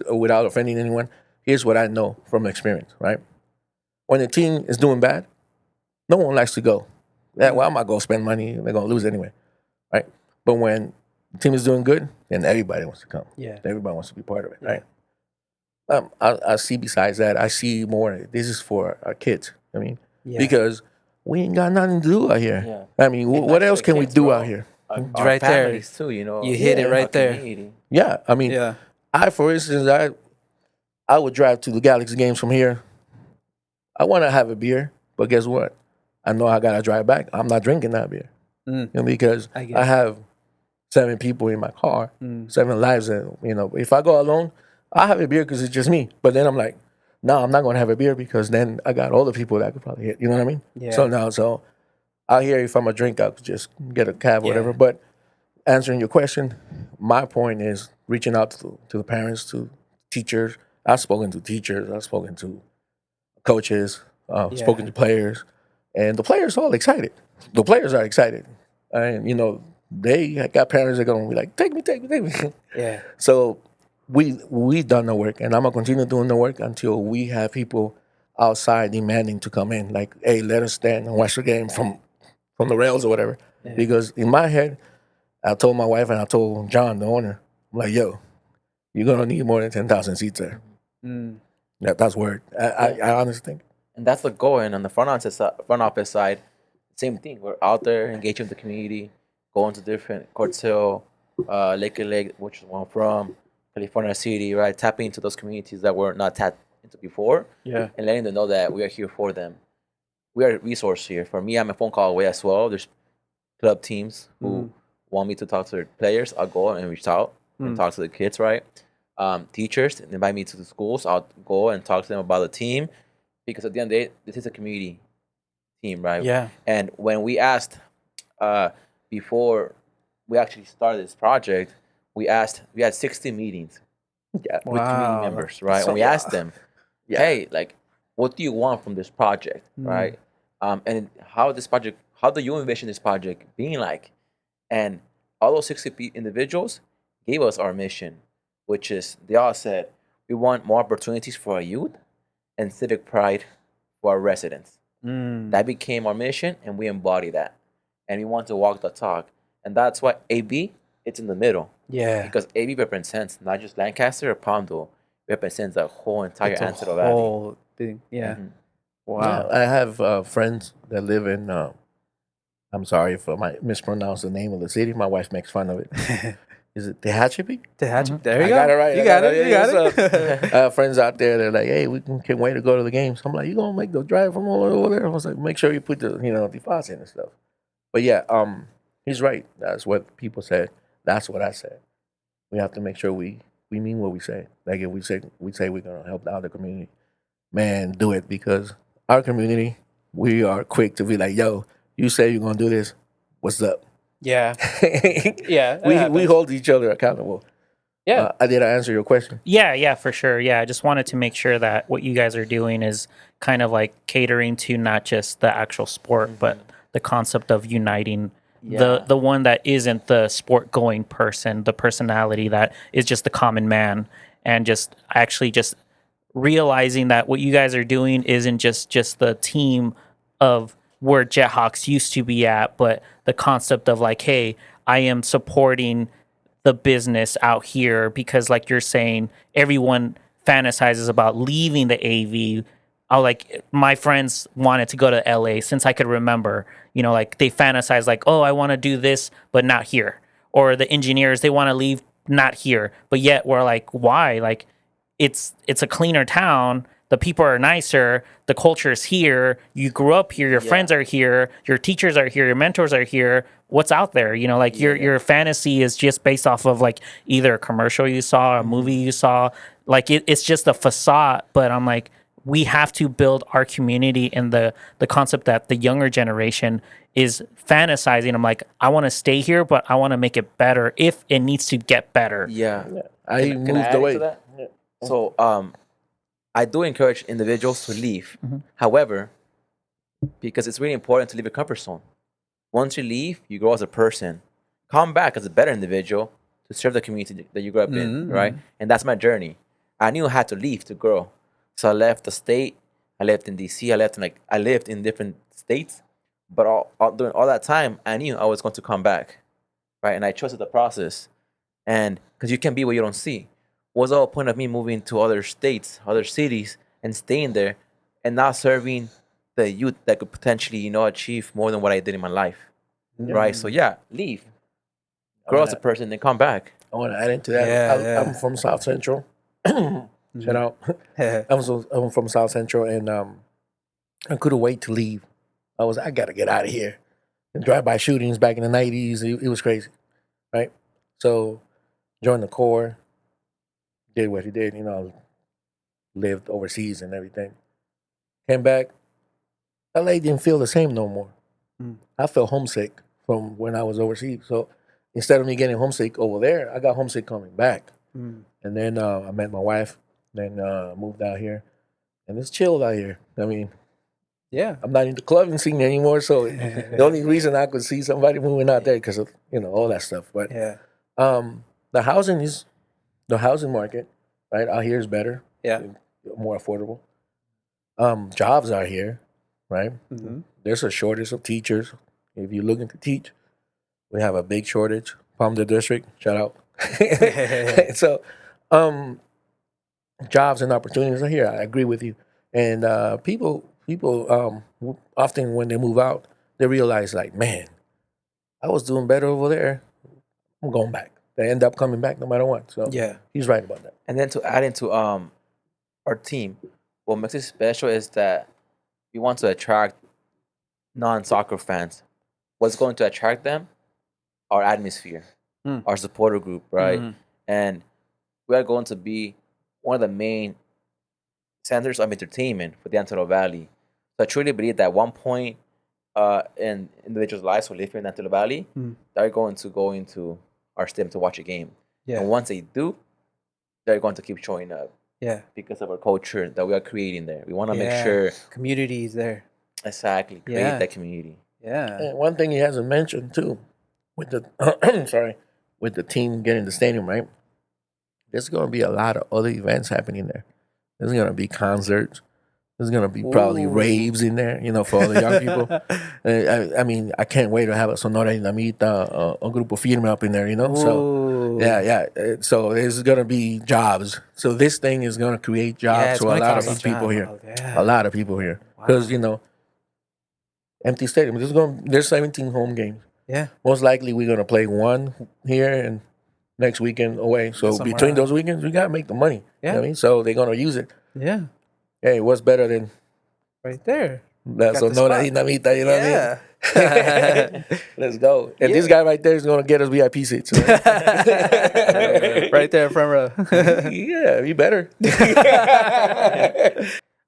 without offending anyone. Here's what I know from experience. Right, when the team is doing bad, no one likes to go. Yeah, well, I'm not gonna spend money. They're gonna lose anyway, right? But when the team is doing good, then everybody wants to come. Yeah. Everybody wants to be part of it, right? I see. Besides that, I see more. This is for our kids. I mean, because we ain't got nothing to do out here. Yeah. I mean, And what not else just can the we kids, do bro. out here? Our Right there. families too, You hit it right our there. community. Yeah, I mean, Yeah. for instance, I would drive to the Galaxy games from here. I want to have a beer, but guess what? I know I gotta drive back. I'm not drinking that beer, because I get I it. have 7 people in my car, 7 lives, and if I go alone, I have a beer because it's just me. But then I'm like, no, I'm not gonna have a beer because then I got all the people that I could probably hit. You know what I mean? Yeah. So out here, if I'm a drink, I could just get a cab, or whatever. Yeah. But answering your question, my point is reaching out to the parents, to teachers. I've spoken to teachers. I've spoken to coaches. Spoken to players, and the players are all excited. The players are excited, and they got parents that are going to be like, "Take me." Yeah. So we done the work, and I'm gonna continue doing the work until we have people outside demanding to come in. Like, hey, let us stand and watch the game from the rails or whatever. Yeah. Because in my head, I told my wife and I told John, the owner, I'm like, yo, you're gonna need more than 10,000 seats there. Mm. That's word. I honestly think. And that's the goal. And on the front office side, same thing. We're out there engaging with the community, going to different Courts Hill, Lake, which is where I'm from, California City, right? Tapping into those communities that were not tapped into before, Yeah. and letting them know that we are here for them. We are a resource here. For me, I'm a phone call away as well. There's club teams who want me to talk to their players. I'll go and reach out and talk to the kids, right? Teachers invite me to the schools. I'll go and talk to them about the team, because at the end of the day, this is a community team, right? Yeah. And when we asked before we actually started this project, we had 60 meetings with community members, right? And we asked them, hey, like, what do you want from this project, right? And how do you envision this project being like? And all those 60 individuals gave us our mission, which is, they all said, we want more opportunities for our youth and civic pride for our residents. That became our mission, and we embody that. And we want to walk the talk. And that's why AB, it's in the middle. Yeah. Because AB represents not just Lancaster or Palmdale, represents the whole entire It's a Antelope Valley. whole thing. Yeah. Wow. Yeah, I have friends that live in. I'm sorry if I mispronounce the name of the city. My wife makes fun of it. Is it Tehachapi? Tehachapi. There you I go. got it right. You I got got it. it. You Yeah, got what's it. Friends out there, they're like, hey, we can't wait to go to the games. I'm like, you gonna make the drive from all over there? I was like, make sure you put the deposit and stuff. But yeah, he's right. That's what people said. That's what I said. We have to make sure we mean what we say. Like, if we say we're gonna help out the community, man, do it, because our community, we are quick to be like, yo, you say you're gonna do this, what's up? Yeah. Yeah. we happens. hold each other accountable. Yeah. Did I answer your question? Yeah, for sure. Yeah, I just wanted to make sure that what you guys are doing is kind of like catering to not just the actual sport, but the concept of uniting Yeah. the one that isn't the sport going person, the personality that is just the common man, and just actually just realizing that what you guys are doing isn't just the team of where Jethawks used to be at, but the concept of like, hey, I am supporting the business out here, because like you're saying, everyone fantasizes about leaving the AV. Like, my friends wanted to go to LA since I could remember, like they fantasize like, oh, I want to do this, but not here. Or the engineers, they want to leave, not here. But yet we're like, why? Like, it's a cleaner town. The people are nicer. The culture is here. You grew up here. Your friends are here. Your teachers are here. Your mentors are here. What's out there? Like your fantasy is just based off of like either a commercial you saw, a movie you saw. Like it's just a facade. But I'm like, we have to build our community, and the concept that the younger generation is fantasizing. I'm like, I want to stay here, but I want to make it better if it needs to get better. Yeah. I Can I moved add away. into that? So I do encourage individuals to leave. However, because it's really important to leave your comfort zone. Once you leave, you grow as a person. Come back as a better individual to serve the community that you grew up in, right? And that's my journey. I knew I had to leave to grow. So I left the state. I lived in DC. I lived in different states. But during all that time, I knew I was going to come back, right? And I trusted the process. And because you can't be what you don't see. What's the whole point of me moving to other states, other cities, and staying there and not serving the youth that could potentially, achieve more than what I did in my life, right? So leave, grow as a person, then come back. I want to add into that. I'm from South Central. Shout out. I'm from South Central, and I couldn't wait to leave. I got to get out of here. And drive-by shootings back in the 90s, it was crazy, right? So joined the Corps, did what he did, lived overseas and everything. Came back, LA didn't feel the same no more. I felt homesick from when I was overseas. So instead of me getting homesick over there, I got homesick coming back. And then I met my wife, then moved out here. And it's chilled out here. I mean, I'm not in the clubbing scene anymore, so the only reason I could see somebody moving out there because of all that stuff. But the housing is the housing market, right, out here is better. Yeah. More affordable. Jobs are here, right? Mm-hmm. There's a shortage of teachers. If you're looking to teach, we have a big shortage. Palm District, shout out. So, jobs and opportunities are here. I agree with you. And people often when they move out, they realize like, man, I was doing better over there. I'm going back. They end up coming back no matter what. So Yeah. he's right about that. And then to add into our team, what makes it special is that we want to attract non-soccer fans. What's going to attract them? Our atmosphere, our supporter group, right? Mhm. And we are going to be one of the main centers of entertainment for the Antelope Valley. So I truly believe that at one point in individuals' lives who live here in Antelope Valley, they're going to go into our stadium to watch a game. Yeah. And once they do, they're going to keep showing up. Yeah. Because of our culture that we are creating there. We want to make Yeah. sure Community is there. exactly create Yeah. that community. Yeah. And one thing he hasn't mentioned too, with the with the team getting the stadium, right? There's going to be a lot of other events happening there. There's going to be concerts. There's going to be probably Ooh. raves in there, for all the young people. I mean, I can't wait to have a Sonora Dinamita, a Grupo Firme up in there, So, Ooh. yeah. So there's going to be jobs. So this thing is going to create Yeah, jobs it's to a gonna lot cause of people here. Yeah. A lot of people here. Because, empty stadium. There's 17 home games. Yeah. Most likely we're going to play one here and next weekend away. So Somewhere between else. those weekends, we got to make the money. You know what I Yeah. mean? So they're going to use it. Yeah. Hey, what's better than Right there. that Got the Sonora spot. Dinamita, you know what I mean? Yeah. Let's go. And Yeah. this guy right there is going to get us VIP seats. Right there, front row. Yeah, we better.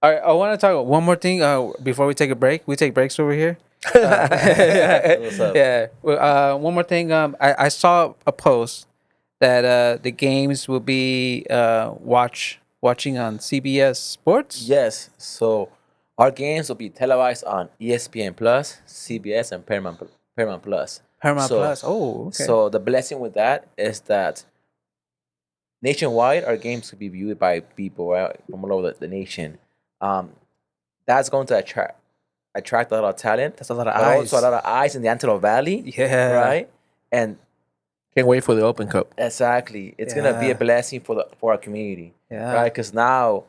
All right, I want to talk about one more thing before we take a break. We take breaks over here. What's up? Yeah. Well, one more thing. I saw a post that the games will be watching on CBS Sports. Yes. So our games will be televised on ESPN Plus, CBS, and Paramount Plus. Paramount So- Plus. Oh, okay. So the blessing with that is that nationwide, our games will be viewed by people right, from all over the nation. That's going to attract a lot of talent. That's a lot of but eyes. also a lot of eyes in the Antelope Valley. Yeah. Right. And Can't wait for the Open Cup. exactly, it's gonna be Yeah. a blessing for our community. Yeah. Right. Because now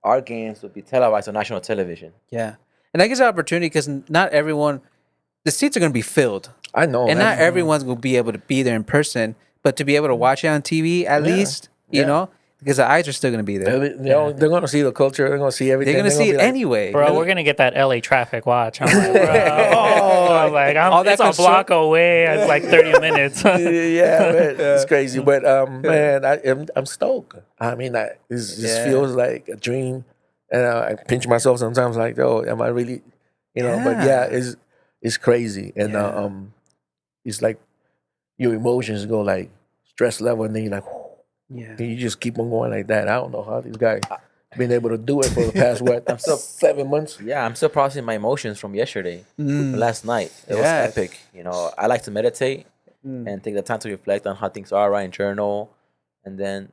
our games will be televised on national television. Yeah. And that gives an opportunity because not everyone, the seats are going to be filled. I know. And man. not everyone's going to be able to be there in person, but to be able to watch it on TV at least, you Yeah. know, because the eyes are still going to be there. They're going to see the culture. They're going to see everything. They're going to see it be like, anyway. Bro, we're gonna get that LA traffic watch. I'm like, bro, I'm like, All that it's a concern- block away. It's like 30 minutes. Yeah, man, it's crazy. But man, I'm stoked. I mean, it just Yeah. feels like a dream, and I pinch myself sometimes, like, oh, am I really, But Yeah. yeah, it's crazy, and Yeah. it's like your emotions go like stress level, and then you're like, Yeah. and you just keep on going like that. I don't know how these guys been able to do it for the past I'm so 7 months. Yeah, I'm still processing my emotions from yesterday, Mm. last night. It Yeah. was epic. I like to meditate Mm. and take the time to reflect on how things are, write and journal, and then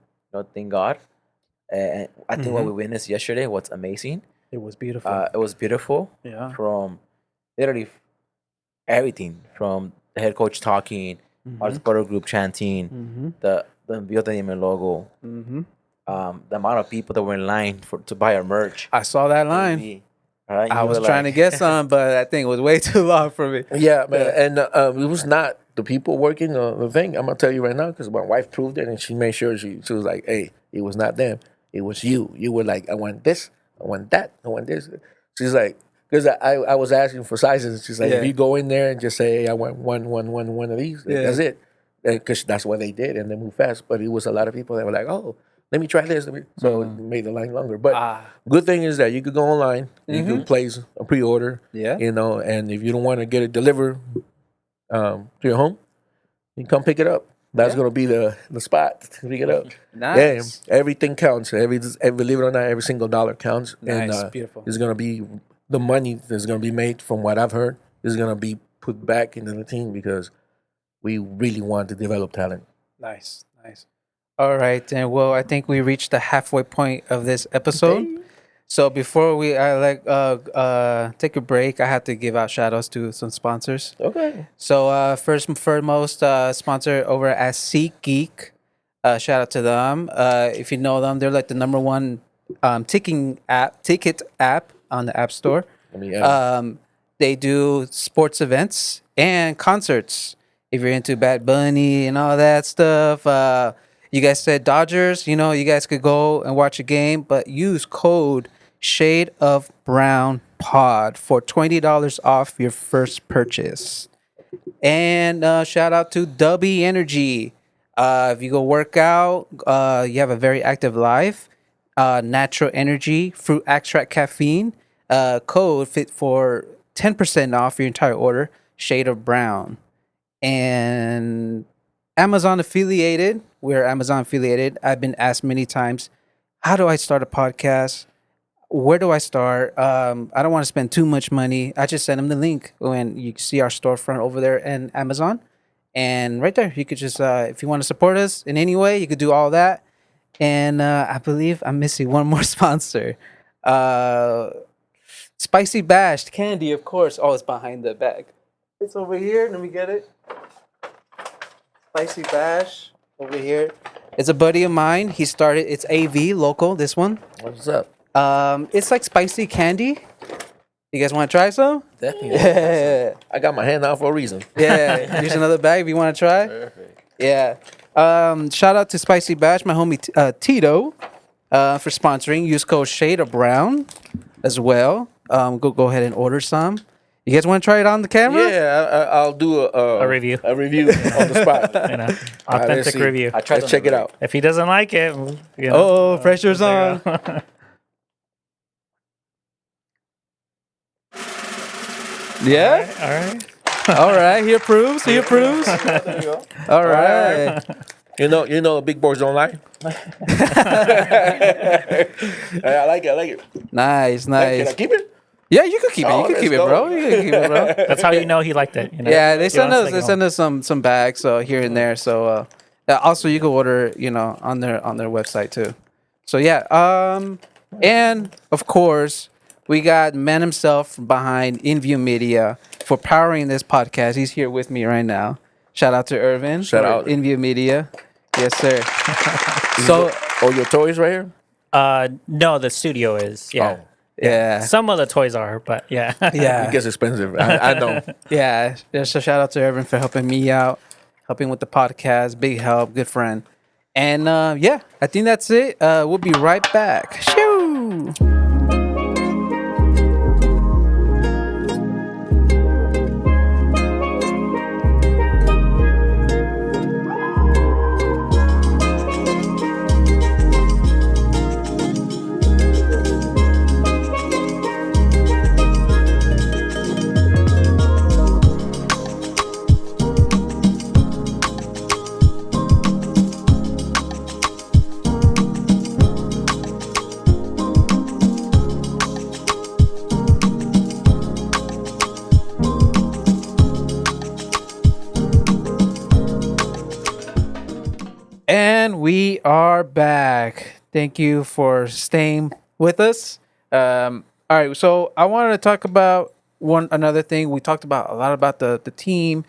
thank God. And I think what we witnessed yesterday was amazing. It was beautiful. It was beautiful yeah. from literally everything, from the head coach talking, our supporter group chanting, Mm-hmm. the Envío de Dime logo, Mm-hmm. the amount of people that were in line to buy our merch. I saw that line. Maybe, right? I You was were trying to like- get some, but that thing was way too long for me. Yeah, man, and it was not the people working the thing. I'm gonna tell you right now because my wife proved it, and she made sure she was like, "Hey, it was not them. It was you. You were like, I want this, I want that, I want this." She's like, because I was asking for sizes. She's like, Yeah. if you go in there and just say, "Hey, I want one of these," Yeah. that's it. Because that's what they did, and they moved fast. But it was a lot of people that were like, "Oh, let me try this." So it made the line longer. But good thing is that you could go online, you can place a pre-order, Yeah. and if you don't want to get it delivered to your home, you can come pick it up. That's gonna be the spot to pick it up. Nice. Yeah, everything counts. Believe it or not, every single dollar counts. Nice. And Beautiful. it's gonna be the money that's gonna be made from what I've heard is gonna be put back into the team because we really want to develop talent. Nice. Nice. All right, then. Well, I think we reached the halfway point of this episode. So before we take a break, I have to give out shout outs to some sponsors. Okay. So first and foremost, sponsor over at SeatGeek. Shout out to them. If you know them, they're like the number one ticket app on the App Store. Let me add. They do sports events and concerts. If you're into Bad Bunny and all that stuff, you guys said Dodgers. You guys could go and watch a game, but use code Shade of Brown Pod for $20 off your first purchase. And shout out to Dubby Energy. If you go work out, you have a very active life. Natural energy, fruit extract, caffeine. Code fit for 10% off your entire order. Shade of Brown. And Amazon affiliated. We're Amazon affiliated. I've been asked many times, how do I start a podcast? Where do I start? I don't want to spend too much money. I just send them the link when you see our storefront over there in Amazon. And right there, you could just, if you want to support us in any way, you could do all that. And I believe I'm missing one more sponsor. Spicy Bashed Candy, of course. Oh, it's behind the bag. It's over here. Let me get it. Spicy Bash over here. It's a buddy of mine. He started. It's AV local. This one. What's up? It's like spicy candy. You guys want to try some? Definitely. Yeah. I got my hand out for a reason. Yeah. Here's another bag if you want to try. Perfect. Yeah. Shout out to Spicy Bash, my homie Tito, for sponsoring. Use code Shade of Brown as well. Go ahead and order some. You guys want to try it on the camera? Yeah, I'll do a review. A review on the spot. Authentic see. review. Let's check it out. If he doesn't like it, Oh, pressure's on. Yeah. All right. All right. He approves. He approves. There you go. All right. You know, big boys don't lie. I like it. Nice. Can I Nice. keep it? Yeah, you could keep it. Oh, You could let's keep it, go. bro. You can keep it, bro. That's how you know he liked it. Yeah, they He send wants us to they take it send us some bags here and there. So also you can order on their website too. So yeah, and of course we got man himself behind InView Media for powering this podcast. He's here with me right now. Shout out to Irvin. Shout for out. InView Media. Yes, sir. So Oh, your toys right here? No, the studio is. Yeah. Oh. yeah, Some of the toys are, but yeah. yeah. It gets expensive. I know. Yeah, so shout out to Irvin for helping me out, helping with the podcast. Big help, good friend. And yeah, I think that's it. We'll be right back. Shoo! And we are back. Thank you for staying with us. All right, so I wanted to talk about another thing. We talked about a lot about the team,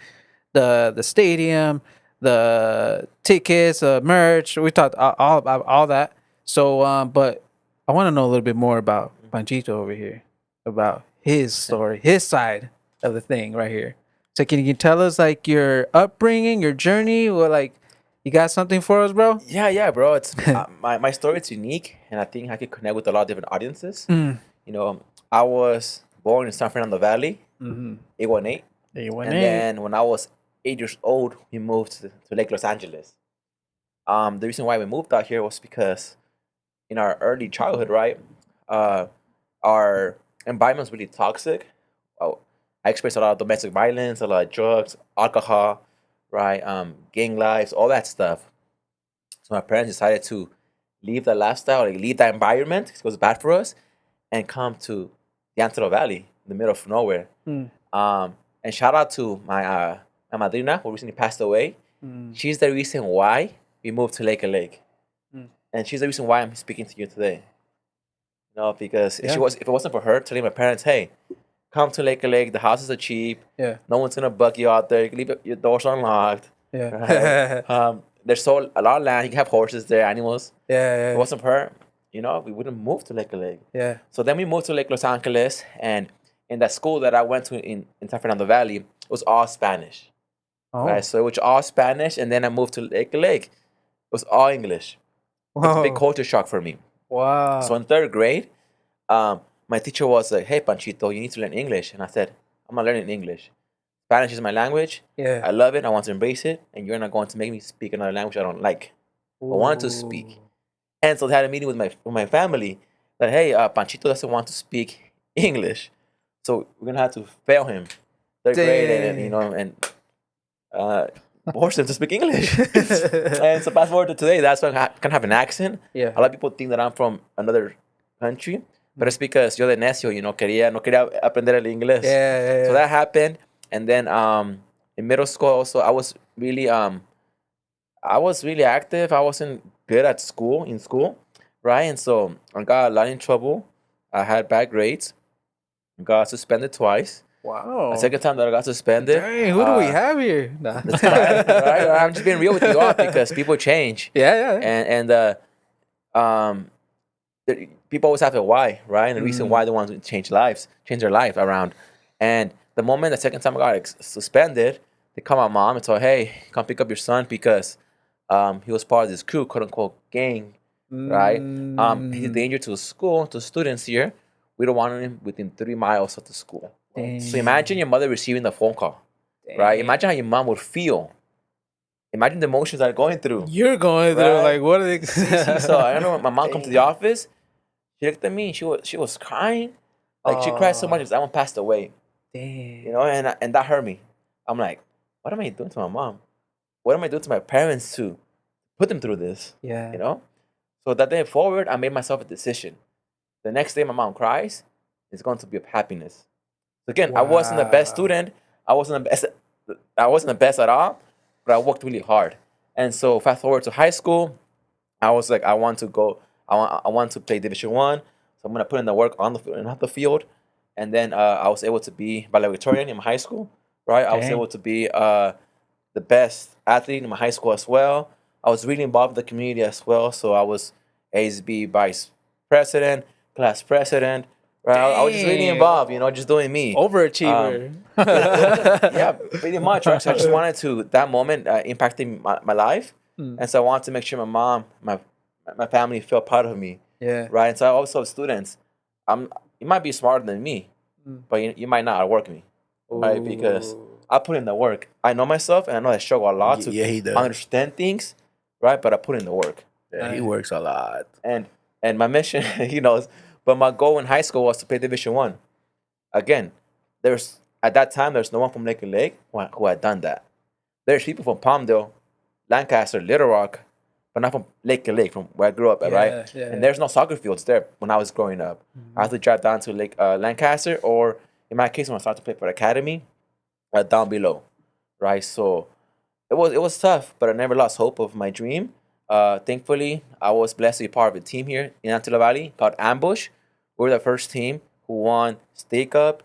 the stadium, the tickets, merch. We talked all about all that. So, but I want to know a little bit more about Panchito over here, about his story, his side of the thing right here. So, can you tell us like your upbringing, your journey, or like you got something for us, bro? Yeah, bro. It's my story. It's unique, and I think I could connect with a lot of different audiences. Mm. I was born in San Fernando Valley, Mm-hmm. 818, and then when I was 8 years old, we moved to Lake Los Angeles. The reason why we moved out here was because in our early childhood, right, our environment was really toxic. I experienced a lot of domestic violence, a lot of drugs, alcohol, right, gang lives, all that stuff. So my parents decided to leave the lifestyle, like leave that environment, because it was bad for us, and come to the Antelope Valley, in the middle of nowhere. Mm. And shout out to my madrina, who recently passed away. Mm. She's the reason why we moved to Lake. And she's the reason why I'm speaking to you today. Because if it wasn't for her telling my parents, hey, come to Lake. The houses are cheap. Yeah. No one's gonna bug you out there. You can leave your doors unlocked. Yeah. Right? There's a lot of land. You can have horses there, animals. Yeah. If it wasn't for her, we wouldn't move to Lake. Yeah. So then we moved to Lake Los Angeles, and in that school that I went to in San Fernando Valley, it was all Spanish. Oh. Right? So it was all Spanish, and then I moved to Lake. It was all English. It's a big culture shock for me. Wow. So in third grade, my teacher was like, hey, Panchito, you need to learn English. And I said, I'm not learning English. Spanish is my language. Yeah. I love it. I want to embrace it. And you're not going to make me speak another language I don't like. I want to speak. And so they had a meeting with my family that, hey, Panchito doesn't want to speak English. So we're going to have to fail him. Third grade and force him to speak English. And so fast forward to today, that's why I can have an accent. Yeah. A lot of people think that I'm from another country, but it's because yo de necio, no quería aprender el inglés. Yeah. So that happened, and then in middle school also I was really active. I wasn't good at in school, right? And so I got a lot in trouble. I had bad grades. Got suspended twice. Wow. The second time that I got suspended. Dang, who do we have here? Nah. Right? I'm just being real with you all because people change. Yeah. And people always have a why, right? And the reason why they want to change their life around. And the moment the second time I got suspended, they called my mom and told, hey, come pick up your son because he was part of this crew, quote unquote, gang, right? He's a danger to the school, to students here. We don't want him within 3 miles of the school. Dang. So imagine your mother receiving the phone call, right? Imagine how your mom would feel. Imagine the emotions that are going through. You're going through, Right. like, what are they? So I don't know when my mom come to the office, she looked at me and she was crying. Like she cried so much because that one passed away. Dang. And that hurt me. I'm like, what am I doing to my mom? What am I doing to my parents to put them through this? Yeah. So that day forward, I made myself a decision. The next day my mom cries, it's going to be of happiness. So again, I wasn't the best student. I wasn't the best at all, but I worked really hard. And so fast forward to high school, I was like, I want to play Division 1. So I'm gonna put in the work on the field and off the field. And then I was able to be valedictorian in my high school, right? I was able to be the best athlete in my high school as well. I was really involved in the community as well. So I was ASB vice president, class president, right? I was just really involved, just doing me. Overachiever. Yeah, pretty much. Right? So I just wanted to, that moment impacting my life. And so I wanted to make sure my mom, my family felt proud of me. Yeah. Right. And so I always tell students, you might be smarter than me, but you might not outwork me. Right? Because I put in the work. I know myself and I know I struggle a lot he does. to understand things, right? But I put in the work. Yeah, he works a lot. And my mission, he knows, but my goal in high school was to play Division 1. Again, at that time, there's no one from Lake who had done that. There's people from Palmdale, Lancaster, Little Rock, but not from Lake, from where I grew up at, right? Yeah. And there's no soccer fields there when I was growing up. I had to drive down to Lake Lancaster, or in my case, when I started to play for the academy, down below, right? So it was tough, but I never lost hope of my dream. Thankfully, I was blessed to be part of a team here in Antilla Valley called Ambush. We were the first team who won State Cup,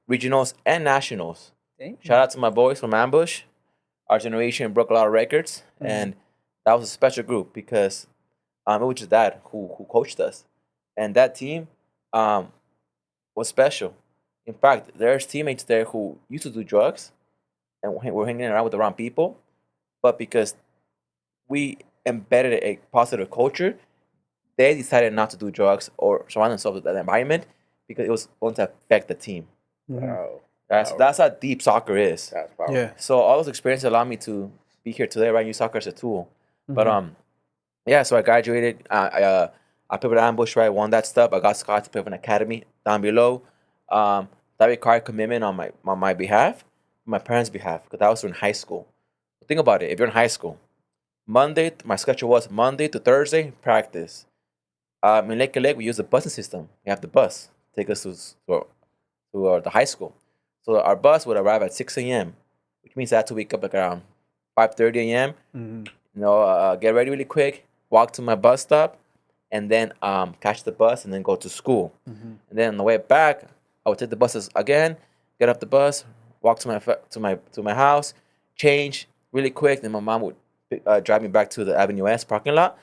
Regionals, and Nationals. Dang. Shout out to my boys from Ambush. Our generation broke a lot of records, and that was a special group because it was just Dad who coached us. And that team was special. In fact, there's teammates there who used to do drugs and were hanging around with the wrong people, but because we embedded a positive culture, they decided not to do drugs or surround themselves with that environment because it was going to affect the team. Wow. That's how deep soccer is. That's powerful. Yeah. So all those experiences allowed me to be here today, right? Use soccer as a tool. But yeah. So I graduated. I played with Ambush, right? Won that stuff. I got Scott to play for an academy down below. That required commitment on my behalf, my parents' behalf, because I was in high school. Think about it. If you're in high school, my schedule was Monday to Thursday practice. In Lake, we use the busing system. We have the bus take us to the high school. So our bus would arrive at 6 a.m., which means I had to wake up like around 5:30 a.m. get ready really quick, walk to my bus stop, and then catch the bus and then go to school. And then on the way back, I would take the buses again, get off the bus, walk to my house, change really quick. Then my mom would drive me back to the Avenue S parking lot,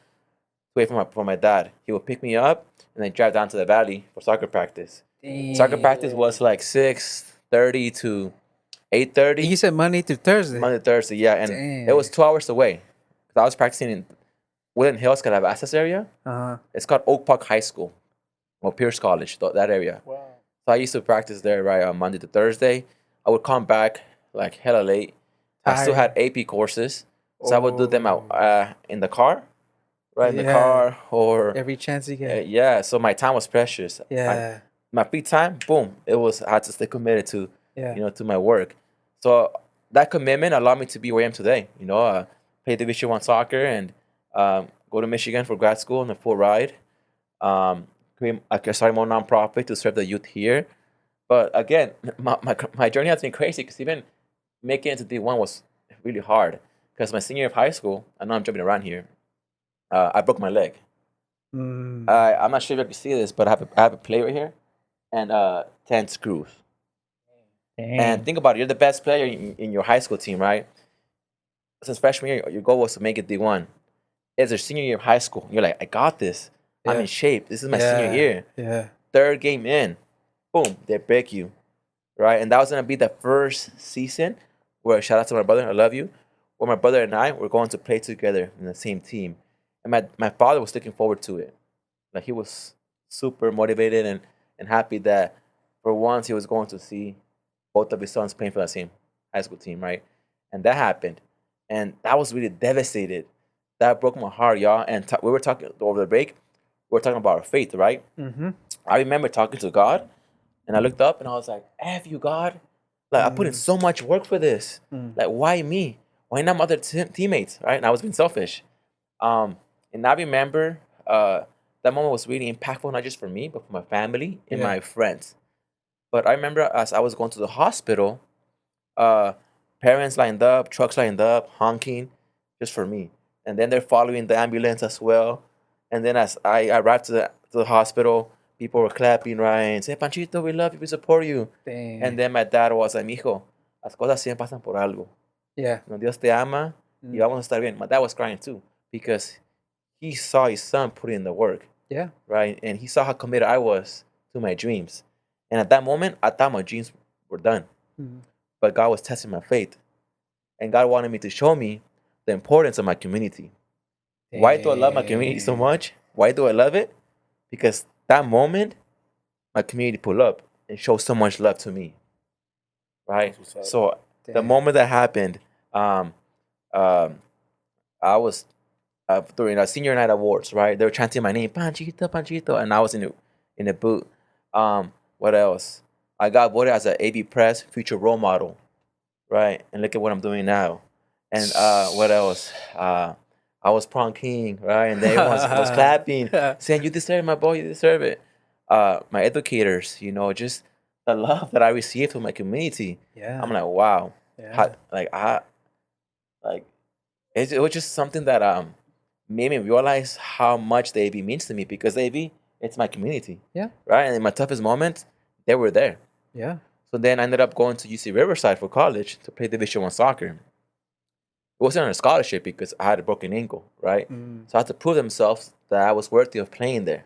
wait for my dad. He would pick me up and then drive down to the valley for soccer practice. Soccer practice was like 6:30 to 8:30. You said Monday through Thursday. Monday, Thursday, yeah, and Damn. it was 2 hours away. 'Cause I was practicing in Woodland Hills, Calabasas area. It's called Oak Park High School, or Pierce College, that area. Wow. So I used to practice there right on Monday to Thursday. I would come back like hella late. I still had AP courses, so I would do them out in the car, right in the car, or every chance you get. yeah. So my time was precious. Yeah. My free time, boom, it was. I had to stay committed to Yeah. to my work. So that commitment allowed me to be where I am today. Play Division I soccer and go to Michigan for grad school on a full ride. I started my own nonprofit to serve the youth here. But again, my journey has been crazy because even making it to D1 was really hard. Because my senior year of high school, I know I'm jumping around here, I broke my leg. I'm not sure if you can see this, but I have a plate right here and 10 screws. Dang. And think about it, you're the best player in your high school team, right? Since freshman year, your goal was to make it D1. It's your senior year of high school. You're like, I got this. I'm Yeah. in shape. This is my senior year. Yeah. Third game in, boom, they break you, right? And that was gonna be the first season where, shout out to my brother, I love you, where my brother and I were going to play together in the same team. And my father was looking forward to it. Like, he was super motivated and happy that for once he was going to see both of his sons playing for the same high school team, right? And that happened. And that was really devastated. That broke my heart, y'all. And we were talking over the break, we were talking about our faith, right? I remember talking to God, and I looked up and I was like, F you, God. Like, I put in so much work for this. Like, why me? Why not my other teammates, right? And I was being selfish. And I remember that moment was really impactful, not just for me, but for my family and my friends. But I remember as I was going to the hospital, parents lined up, trucks lined up, honking, just for me. And then they're following the ambulance as well. And then as I arrived to the hospital, people were clapping, right? And saying, Panchito, we love you, we support you. Dang. And then my dad was like, mijo, las cosas siempre pasan por algo. Yeah. Dios te ama y vamos a estar bien. My dad was crying too because he saw his son put in the work. Yeah. Right? And he saw how committed I was to my dreams. And at that moment, I thought my dreams were done. But God was testing my faith. And God wanted me to show me the importance of my community. Why do I love my community so much? Why do I love it? Because that moment, my community pulled up and showed so much love to me. Right? So the moment that happened, I was during our senior night awards, right? They were chanting my name, Panchito, Panchito, and I was in the booth. What else? I got voted as an AV Press future role model, right? And look at what I'm doing now. And what else? I was prom king, right? And everyone was clapping, saying, "You deserve it, my boy. You deserve it." My educators, just the love that I received from my community. Yeah. I'm like, wow. Yeah. It was just something that made me realize how much the AV means to me, because the AV, it's my community. Yeah. Right? And in my toughest moments, they were there. Yeah. So then I ended up going to UC Riverside for college to play Division I soccer. It wasn't on a scholarship because I had a broken ankle, right? So I had to prove themselves that I was worthy of playing there.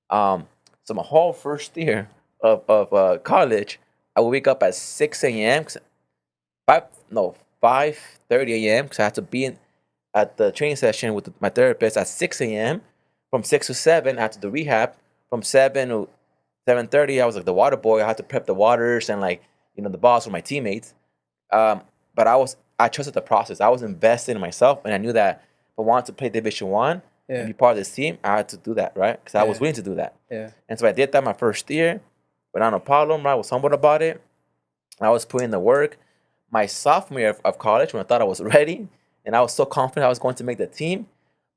So my whole first year of college, I would wake up at 6 a.m. 5:30 a.m. because I had to be at the training session with my therapist at 6 a.m. From 6 to 7, I had to do rehab. From 7 to 7:30, I was like the water boy. I had to prep the waters and the balls for my teammates. But I trusted the process. I was invested in myself, and I knew that if I wanted to play Division I and be part of this team, I had to do that, right? Because I was willing to do that. Yeah. And so I did that my first year without no problem, right? I was humble about it. I was putting in the work. My sophomore year of college, when I thought I was ready, and I was so confident I was going to make the team,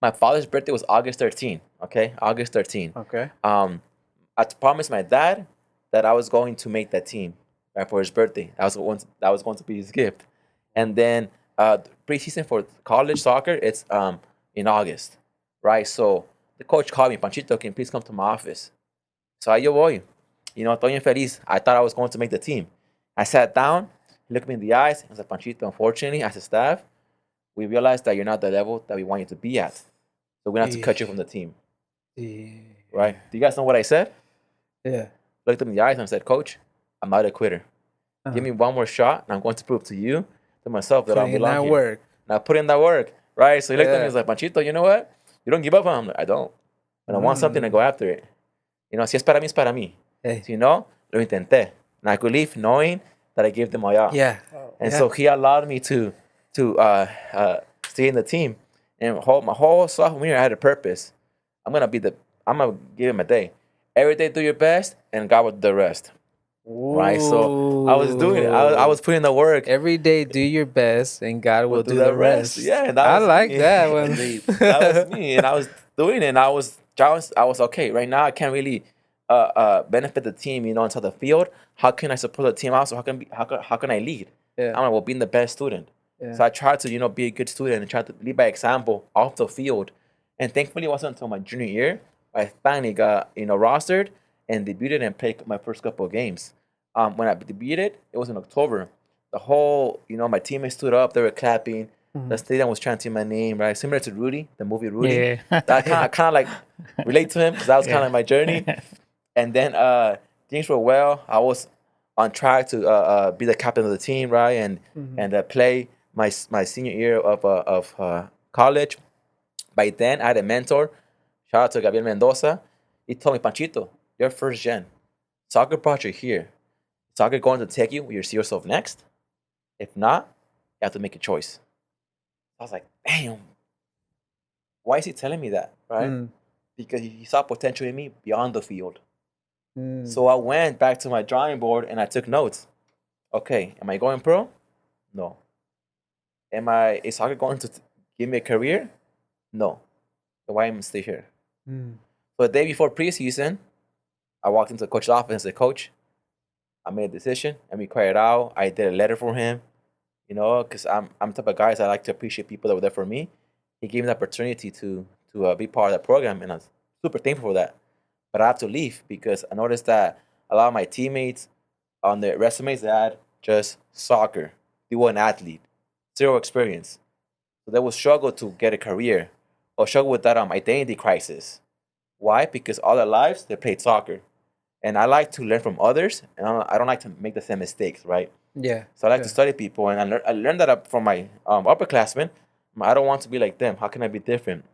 my father's birthday was August 13, okay? August 13. Okay. I promised my dad that I was going to make that team, right, for his birthday. That was going to be his gift. And then preseason for college soccer, it's in August, right? So the coach called me, Panchito, can you please come to my office? So yo voy. Estoy bien feliz. I thought I was going to make the team. I sat down, he looked me in the eyes, and said, Panchito, unfortunately, as a staff, we realized that you're not the level that we want you to be at. So we have to cut you from the team. Right? Do you guys know what I said? Yeah. Looked him in the eyes and said, Coach, I'm not a quitter. Give me one more shot, and I'm going to prove to you, to myself, that I Putting in belong that here. work. Now put in that work, right? So he looked at me Yeah. and was like, Panchito, you know what? You don't give up on him. I'm like, I don't. When I want something, I go after it. Si es para mí, es para mí. Hey. Si no, lo intenté. And I could leave knowing that I gave them my all. Yeah. And so he allowed me to stay in the team. And my whole sophomore year, I had a purpose. I'm gonna give him a day. Every day, do your best, and God will do the rest. Right? So I was doing it. I was putting the work. Every day, do your best, and God will do the rest. Yeah, and I was like me. that one. That was me, and I was doing it. And I was okay. Right now, I can't really benefit the team, into the field. How can I support the team also? How can I lead? Yeah. I'm like, being the best student. Yeah. So I tried to, be a good student and try to lead by example off the field. And thankfully, it wasn't until my junior year I finally got, rostered and debuted and played my first couple of games. When I debuted, it was in October. The whole, my teammates stood up, they were clapping. The stadium was chanting my name, right? Similar to Rudy, the movie Rudy. Yeah. I kind of like relate to him because that was kind of like my journey. And then things were well. I was on track to be the captain of the team, right? And play my senior year of college. By then, I had a mentor. Shout out to Gabriel Mendoza. He told me, Panchito, you're first gen. Soccer brought you here. Soccer going to take you where you see yourself next. If not, you have to make a choice. I was like, damn. Why is he telling me that, right? Because he saw potential in me beyond the field. So I went back to my drawing board and I took notes. Okay, am I going pro? No. Is soccer going to give me a career? No. So why am I stay here? So the day before preseason, I walked into the coach's office and said, Coach, I made a decision. Let me cry it out. I did a letter for him, because I'm the type of guys I like to appreciate people that were there for me. He gave me the opportunity to be part of that program, and I'm super thankful for that. But I have to leave because I noticed that a lot of my teammates on their resumes they had just soccer. They were an athlete, zero experience. So they will struggle to get a career or struggle with that identity crisis. Why? Because all their lives they played soccer. And I like to learn from others, and I don't like to make the same mistakes, right? Yeah. So I like to study people, and I learned that from my upperclassmen. I don't want to be like them. How can I be different?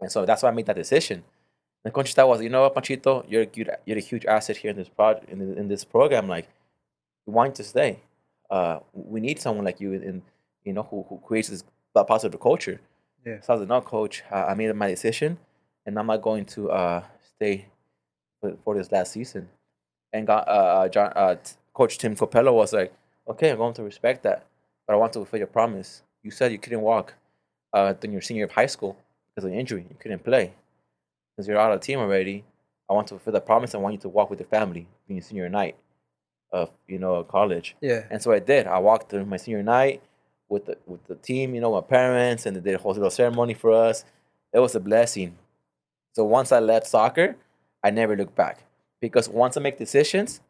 And so that's why I made that decision. And Conchita was, you know what, Panchito, you're a huge asset here in this project, in this program. Like, we want you to stay. We need someone like you, who creates this positive culture. Yeah. So I was like, no, Coach, I made my decision, and I'm not going to stay for this last season. And Coach Tim Capello was like, okay, I'm going to respect that, but I want to fulfill your promise. You said you couldn't walk during your senior year of high school because of injury. You couldn't play because you're out of the team already. I want to fulfill the promise. I want you to walk with your family in your senior night of college. Yeah. And so I did. I walked through my senior night with the team, my parents, and they did a whole little ceremony for us. It was a blessing. So once I left soccer, I never looked back because once I make decisions,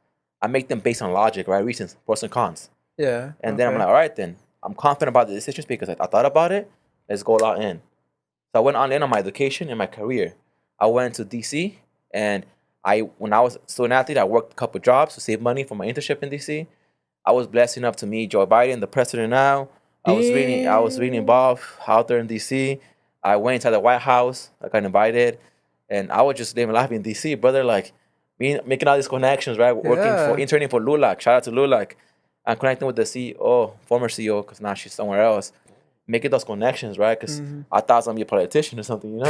I make them based on logic, right? Reasons, pros and cons. Yeah. And then I'm like, all right, then I'm confident about the decisions because I thought about it. Let's go all in. So I went all in on my education and my career. I went to DC, and when I was still an athlete, I worked a couple jobs to save money for my internship in DC. I was blessed enough to meet Joe Biden, the president now. I was really involved out there in DC. I went inside the White House. I got invited, and I was just living life in DC, brother. Like making all these connections, right? Interning for Lulac. Shout out to Lulac. And connecting with the CEO, former CEO, because now she's somewhere else. Making those connections, right? Because I thought I was gonna be a politician or something, You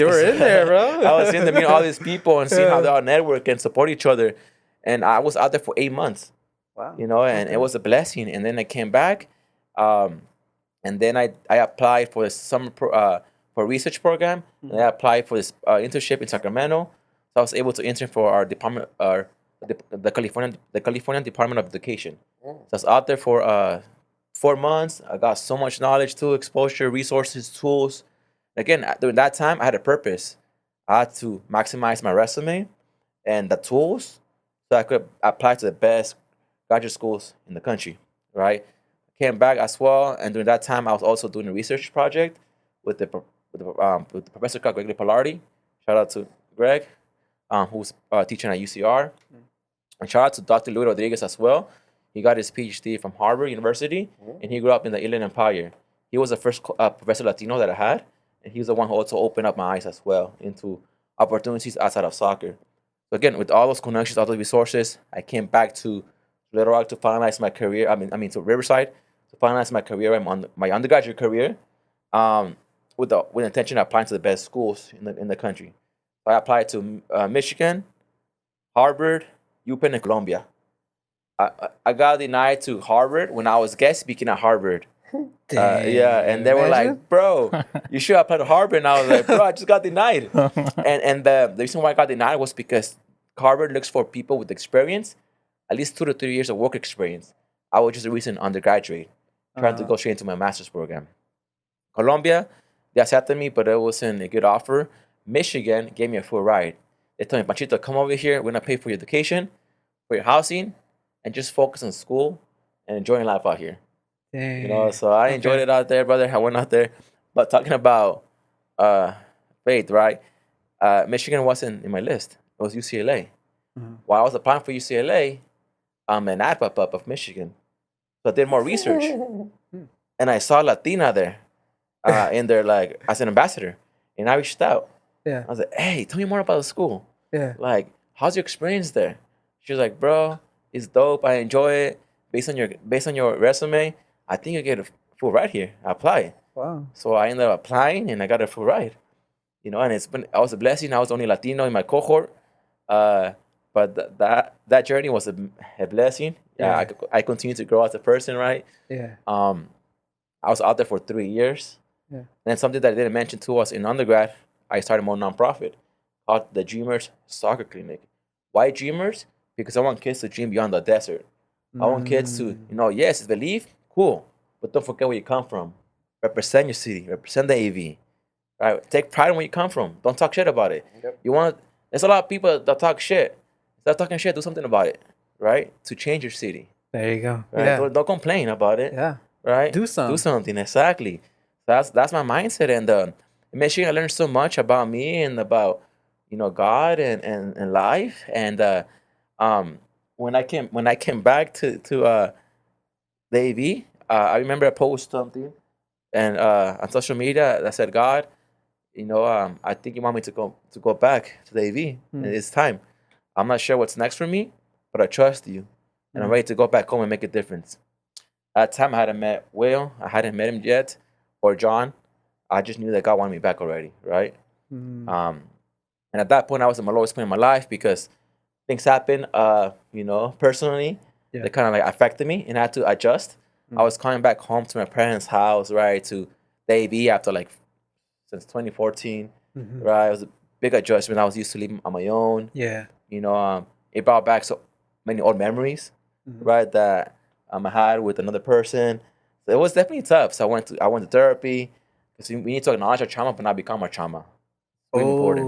were in there, bro. I was in there meeting all these people and seeing how they all network and support each other. And I was out there for 8 months. Wow. And it was a blessing. And then I came back, and then I applied for the summer for a research program. And I applied for this internship in Sacramento. So I was able to intern for our department, the California Department of Education. So I was out there for 4 months, I got so much knowledge, too, exposure, resources, tools. Again, during that time, I had a purpose. I had to maximize my resume and the tools so I could apply to the best graduate schools in the country, right? Came back as well, and during that time, I was also doing a research project with with the professor called Greg Polardi. Shout out to Greg, who's teaching at UCR. And shout out to Dr. Luis Rodriguez as well. He got his PhD from Harvard University, and he grew up in the Inland Empire. He was the first professor Latino that I had, and he was the one who also opened up my eyes as well into opportunities outside of soccer. So again, with all those connections, all those resources, I came back to Little Rock to finalize my career. To Riverside to finalize my career, my undergraduate career, with the intention of applying to the best schools in the country. I applied to Michigan, Harvard, UPenn, and Columbia. I got denied to Harvard when I was guest speaking at Harvard. And they were like, "Bro, you should apply to Harvard." And I was like, "Bro, I just got denied." and the reason why I got denied was because Harvard looks for people with experience, at least 2 to 3 years of work experience. I was just a recent undergraduate trying to go straight into my master's program. Columbia, they accepted me, but it wasn't a good offer. Michigan gave me a full ride. They told me, "Panchito, come over here. We're gonna pay for your education, for your housing, and just focus on school and enjoying life out here." Dang. You know, so I enjoyed it out there, brother. I went out there. But talking about faith, right? Michigan wasn't in my list. It was UCLA. While I was applying for UCLA, an ad pop up of Michigan. So I did more research. And I saw Latina there in there, like, as an ambassador. And I reached out. Yeah. I was like, "Hey, tell me more about the school. Yeah. Like, how's your experience there?" She was like, "Bro, it's dope. I enjoy it. Based on your resume, I think you get a full ride here. Apply." Wow. So I ended up applying, and I got a full ride. You know, and I was a blessing. I was the only Latino in my cohort, but that journey was a blessing. Yeah, I continued to grow as a person, right? Yeah. I was out there for 3 years. Yeah. And something that I didn't mention to us in undergrad, I started my own nonprofit called the Dreamers Soccer Clinic. Why Dreamers? Because I want kids to dream beyond the desert. I want kids to, yes, believe, cool, but don't forget where you come from. Represent your city, represent the AV. Right? Take pride in where you come from. Don't talk shit about it. Yep. There's a lot of people that talk shit. Stop talking shit, do something about it, right? To change your city. There you go. Right? Yeah. Don't complain about it. Yeah. Right? Do something. Do something, exactly. That's my mindset. And in Michigan, I learned so much about me and about, God and life. And when I came back to the AV, I remember I posted something and on social media that said, "God, I think you want me to go back to the AV, and it's time. I'm not sure what's next for me, but I trust you, and I'm ready to go back home and make a difference." At that time, I hadn't met Will. I hadn't met him yet, or John. I just knew that God wanted me back already, right? And at that point, I was in my lowest point in my life because things happened, personally, that kind of like affected me, and I had to adjust. I was coming back home to my parents' house, right, to the AV after since 2014, right? It was a big adjustment. I was used to living on my own. Yeah. It brought back so many old memories, right, that I had with another person. So it was definitely tough. So I went to therapy because we need to acknowledge our trauma, but not become our trauma. It's really important.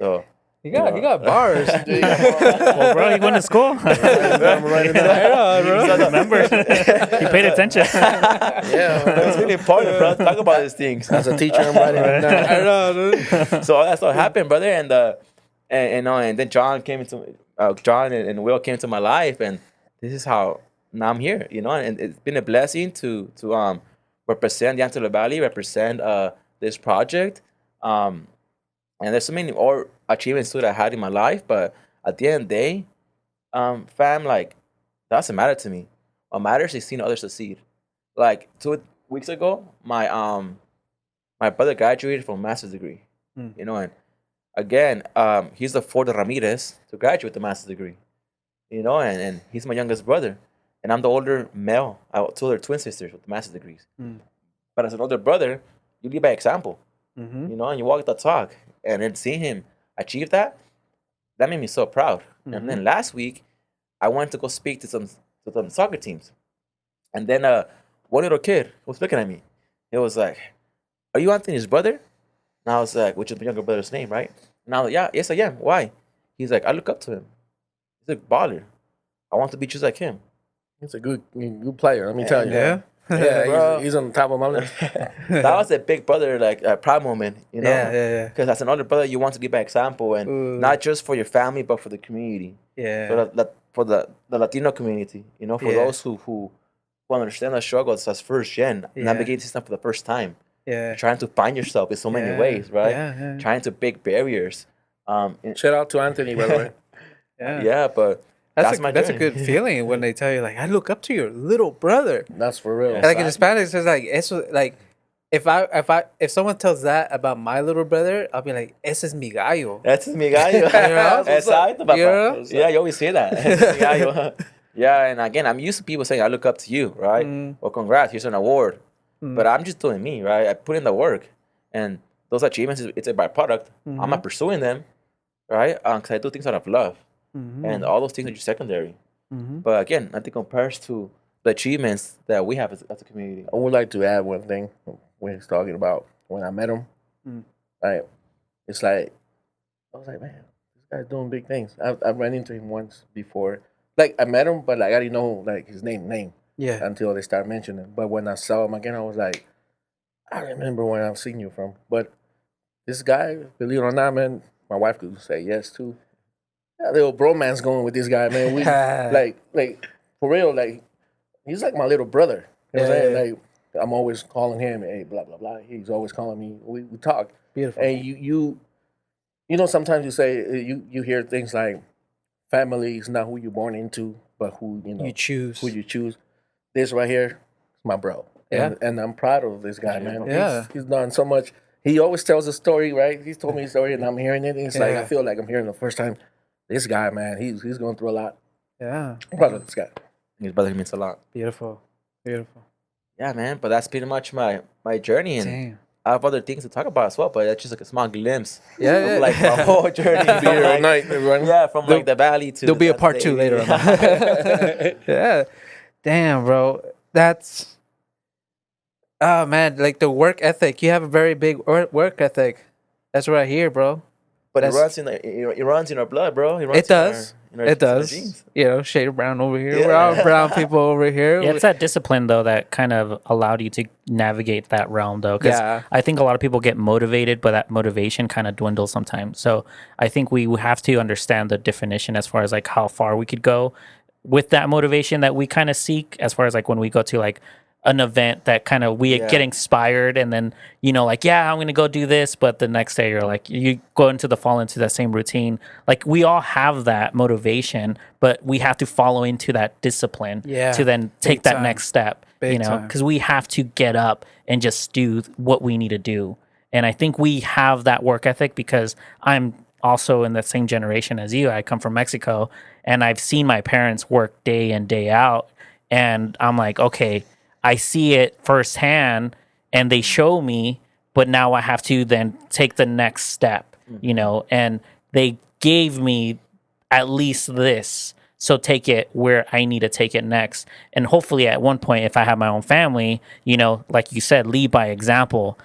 So he got bars. Well, bro, he went to school. I'm writing down. Remember, he paid attention. Yeah, it's really important for us to talk about these things. As a teacher, I'm writing it down. I know, dude. So that's what happened, brother. And then John and Will came into my life, and this is how now I'm here. And it's been a blessing to represent the Antelope Valley, represent this project. And there's so many more achievements too that I had in my life, but at the end of the day, fam, that doesn't matter to me. What matters is seeing others succeed. 2 weeks ago, my brother graduated from a master's degree. And again, he's the fourth Ramirez to graduate with a master's degree. And he's my youngest brother, and I'm the older male. I have 2 other twin sisters with master's degrees. But as an older brother, you lead by example. And you walk the talk. And then seeing him achieve that made me so proud. And then last week, I went to go speak to some soccer teams. And then one little kid was looking at me. He was like, "Are you Anthony's brother?" And I was like, which is my younger brother's name, right? And I was like, "Yeah, yes, I am. Why?" He's like, "I look up to him. He's a baller. I want to be just like him." He's a good player. Let me tell you. Yeah. Yeah, Bro. he's on the top of my list. That was a big brother, like proud moment, you know? Yeah. Because as an older brother, you want to be by example, and Ooh. not just for your family, but for the community, Yeah. for the Latino community, you know, for Yeah. those who understand the struggles as first gen, Yeah. navigating system for the first time, Yeah. trying to find yourself in so many Yeah. ways, right? Yeah. Trying to break barriers. Shout out to Anthony, by the way. Yeah, but that's my that's a journey. good feeling when they tell you like I look up to your little brother. That's for real. Yeah. Like in Spanish, it's like eso, like if someone tells that about my little brother, I'll be like, ese es mi gallo. That's mi gallo. know? Exacto, papá. You know? Yeah, you always say that. Ese es mi gallo. Yeah, and again, I'm used to people saying, I look up to you, right? Well, congrats, here's an award. But I'm just doing me, right? I put in the work. And those achievements, it's a byproduct. I'm not pursuing them, right? Because I do things out of love. And all those things are just secondary. But again, nothing compares to the achievements that we have as a community. I would like to add one thing when he's talking about when I met him. Like, it's like, I was like, man, this guy's doing big things. I've run into him once before. Like, I met him, but like, I didn't know like his name Yeah. until they started mentioning it. But when I saw him again, I was like, I remember when I've seen you from. But this guy, believe it or not, man, my wife could say yes too. Yeah, little bromance going with this guy, man. We like for real, like he's like my little brother. You know what I'm saying? Like I'm always calling him, hey, blah blah blah. He's always calling me. We talk. Beautiful. And you know, sometimes you say you hear things like family is not who you're born into, but who you choose. Who you choose. This right here is my bro. Yeah. And I'm proud of this guy, man. Yeah. He's done so much. He always tells a story, right? He's told me a story and I'm hearing it. And it's like I feel like I'm hearing it the first time. This guy, man, he's going through a lot. Yeah. I'm proud of this guy. His brother means a lot. Beautiful. Yeah, man. But that's pretty much my journey. And Damn. I have other things to talk about as well, but that's just like a small glimpse Yeah, of yeah. like my whole journey. Be here all night, everyone. Yeah, from like the valley to There'll be a the part 2 state. later on. Yeah. Damn, bro. That's oh man, like the work ethic. You have a very big work ethic. That's what I hear, bro. But it That's- runs in our blood, bro. It runs It does. In our It in our does. genes. You know, Shade of Brown over here. Yeah. We're all brown people over here. Yeah, it's that discipline though that kind of allowed you to navigate that realm though. Because Yeah. I think a lot of people get motivated, but that motivation kind of dwindles sometimes. So I think we have to understand the definition as far as like how far we could go with that motivation that we kind of seek. As far as like when we go to like an event that kind of we get inspired and then like I'm gonna go do this, but the next day you're like you go fall into that same routine. Like we all have that motivation, but we have to follow into that discipline to then take that time. next step. Big time. Because we have to get up and just do what we need to do. And I think we have that work ethic because I'm also in the same generation as you. I come from Mexico and I've seen my parents work day in, day out. And I'm like, okay, I see it firsthand and they show me, but now I have to then take the next step, and they gave me at least this. So take it where I need to take it next. And hopefully at one point, if I have my own family, like you said, lead by example,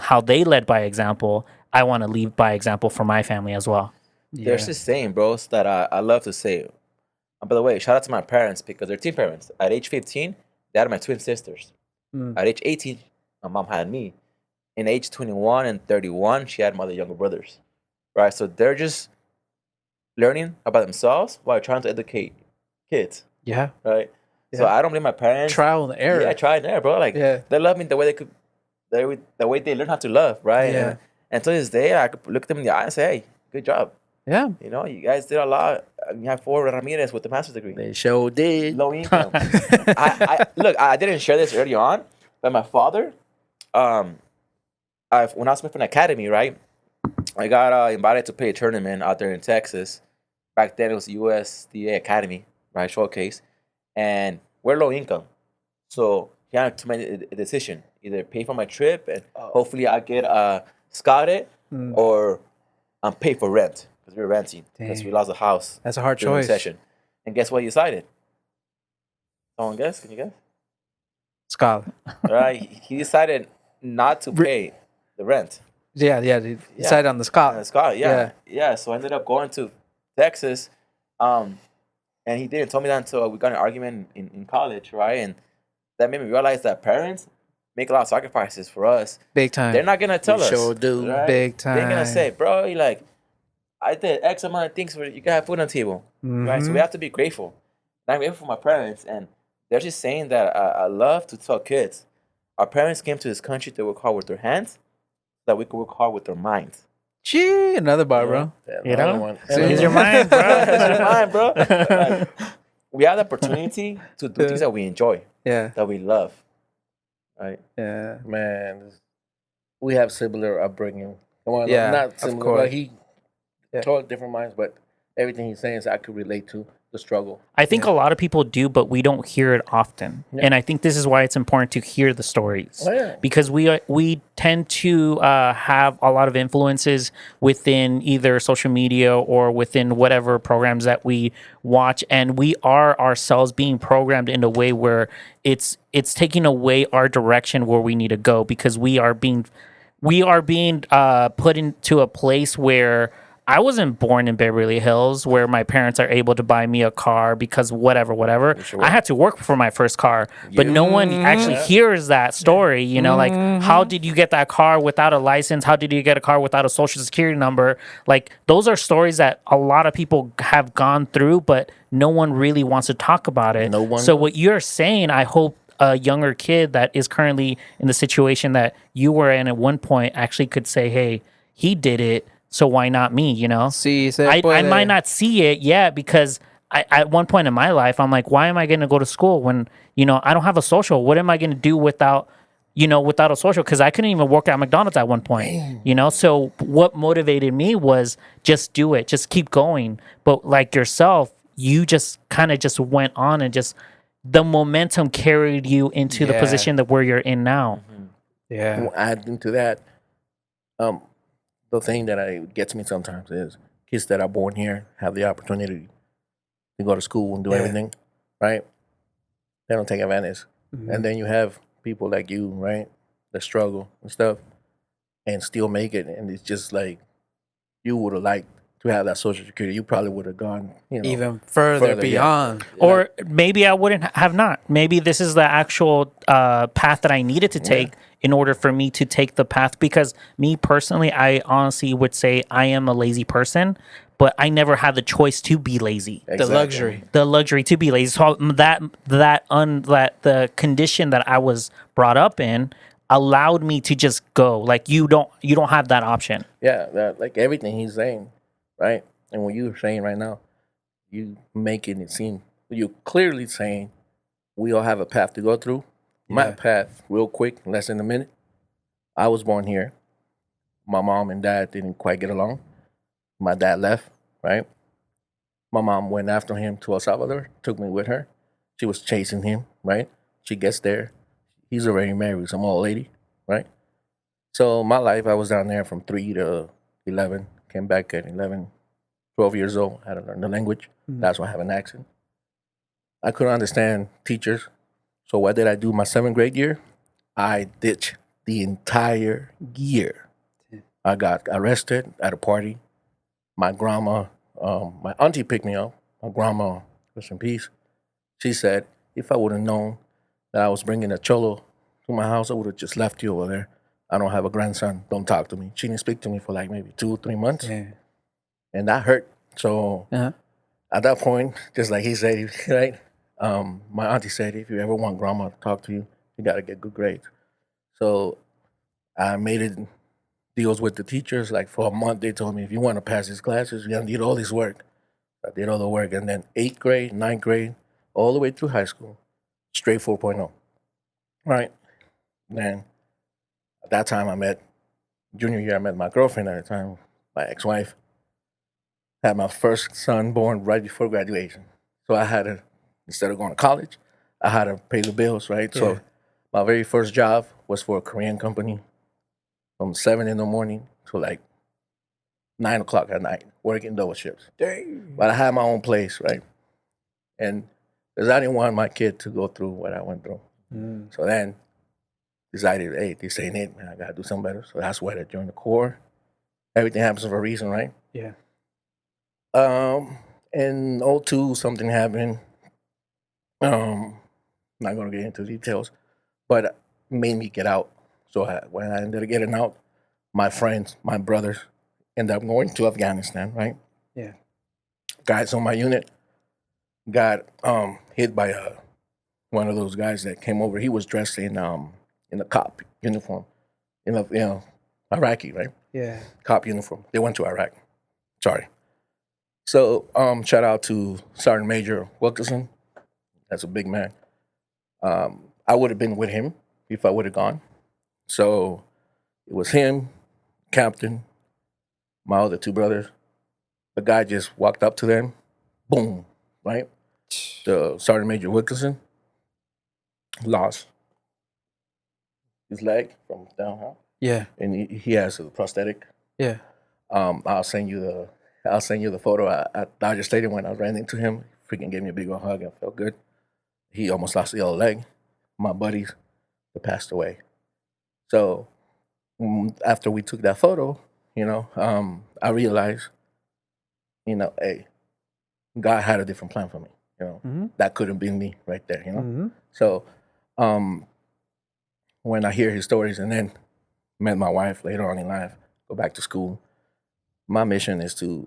how they led by example. I want to lead by example for my family as well. There's this saying, bros, that I love to say. By the way, shout out to my parents because they're teen parents. At age 15, they had my twin sisters. At age 18, my mom had me. In age 21 and 31, she had my other younger brothers. Right? So they're just learning about themselves while trying to educate kids. Yeah. Right? So I don't blame my parents. Trial and error. Yeah, trial and error, bro. Like, they love me the way they could, the way they learn how to love, right? Yeah. And to this day, I could look them in the eye and say, hey, good job. Yeah. You guys did a lot. You have 4 Ramirez with the master's degree. They sure did. Low income. Look, I didn't share this early on, but my father, when I was with an academy, right, I got invited to play a tournament out there in Texas. Back then, it was USDA Academy, right, showcase. And we're low income. So he had to make a decision. Either pay for my trip and hopefully I get scouted or pay for rent. Because we were renting. Because we lost the house. That's a hard during the choice. session. And guess what he decided? Someone guess? Can you guess? Scholar. Right? He decided not to pay the rent. Yeah, they decided on the scholar. Yeah. So I ended up going to Texas, and he didn't tell me that until we got in an argument in college, right? And that made me realize that parents make a lot of sacrifices for us. Big time. They're not gonna tell us. Sure do. Right? Big They're gonna time. say, bro, you like, I did X amount of things for you. Can have food on the table, right? So we have to be grateful. And I'm grateful for my parents, and they're just saying that I love to tell kids. Our parents came to this country to work hard with their hands, so that we could work hard with their minds. Gee, another bar, bro. Yeah, You know? one. Use your mind, bro. Use your mind, bro. Like, we have the opportunity to do things that we enjoy, Yeah. that we love, right? Yeah. Man, we have similar upbringing. Come on, Yeah, not of similar. course. But he Yeah. totally different minds, but everything he's saying is I could relate to the struggle. I think a lot of people do, but we don't hear it often. Yeah. And I think this is why it's important to hear the stories. Oh, yeah. Because we tend to have a lot of influences within either social media or within whatever programs that we watch, and we are ourselves being programmed in a way where it's taking away our direction where we need to go, because we are being put into a place where I wasn't born in Beverly Hills where my parents are able to buy me a car because whatever. I had to work for my first car, but no one actually hears that story. You know, like, how did you get that car without a license? How did you get a car without a social security number? Like, those are stories that a lot of people have gone through, but no one really wants to talk about it. No one. So what you're saying, I hope a younger kid that is currently in the situation that you were in at one point actually could say, hey, he did it, so why not me, you know? Sí, se I puede. might not see it yet, because at one point in my life, I'm like, why am I going to go to school when, you know, I don't have a social? What am I going to do without a social? Because I couldn't even work at McDonald's at one point, you know? So what motivated me was just do it, just keep going. But like yourself, you just kind of just went on and just the momentum carried you into the position that where you're in now. Yeah. Adding to that, the thing that gets me sometimes is kids that are born here have the opportunity to go to school and do everything, right? They don't take advantage. And then you have people like you, right, that struggle and stuff and still make it. And it's just like, you would have liked to have that social security. You probably would have gone, you know, Even further beyond. Or maybe I wouldn't have not. Maybe this is the actual path that I needed to take in order for me to take the path. Because me personally, I honestly would say I am a lazy person, but I never had the choice to be lazy. Exactly. The luxury to be lazy. So the condition that I was brought up in allowed me to just go. Like, you don't have that option. Yeah, like everything he's saying, right? And what you're saying right now, you making it seem, you're clearly saying we all have a path to go through. My path, real quick, less than a minute. I was born here. My mom and dad didn't quite get along. My dad left, right? My mom went after him to El Salvador, took me with her. She was chasing him, right? She gets there. He's already married, some old lady, right? So my life, I was down there from 3 to 11. Came back at 11, 12 years old. Had to learn the language. That's why I have an accent. I couldn't understand teachers. So what did I do my 7th grade year? I ditched the entire year. I got arrested at a party. My grandma, my auntie picked me up. My grandma, rest in peace. She said, if I would have known that I was bringing a cholo to my house, I would have just left you over there. I don't have a grandson. Don't talk to me. She didn't speak to me for like maybe 2 or 3 months. Yeah. And that hurt. So at that point, just like he said, right? My auntie said, if you ever want grandma to talk to you, you got to get good grades. So I made it deals with the teachers. Like for a month, they told me, if you want to pass these classes, you're going to need all this work. I did all the work. And then 8th grade, 9th grade, all the way through high school, straight 4.0. Right? Then at that time, junior year, I met my girlfriend at the time, my ex-wife. Had my first son born right before graduation. So I had to, instead of going to college, I had to pay the bills, right? Yeah. So my very first job was for a Korean company from 7 in the morning to like 9 o'clock at night, working double shifts. Dang. But I had my own place, right? And because I didn't want my kid to go through what I went through. So then decided, hey, this ain't it, man. I gotta do something better. So that's why I joined the Corps. Everything happens for a reason, right? Yeah. In '02, something happened. Not gonna get into details, but made me get out. So when I ended up getting out, my friends, my brothers, ended up going to Afghanistan, right? Yeah. Guys on my unit got hit by one of those guys that came over. He was dressed in a cop uniform, Iraqi, right? Yeah. Cop uniform. They went to Iraq. Sorry. So shout out to Sergeant Major Wilkerson. That's a big man. I would have been with him if I would have gone. So it was him, Captain, my other two brothers. The guy just walked up to them, boom, right? The Sergeant Major Wilkerson lost his leg from down here, Yeah. and he has a prosthetic. Yeah. I'll send you the photo at Dodger Stadium when I ran into him. Freaking gave me a big old hug. I felt good. He almost lost the other leg. My buddies, they passed away. So after we took that photo, I realized, hey, God had a different plan for me. That could have been me right there. So when I hear his stories and then met my wife later on in life, go back to school, my mission is to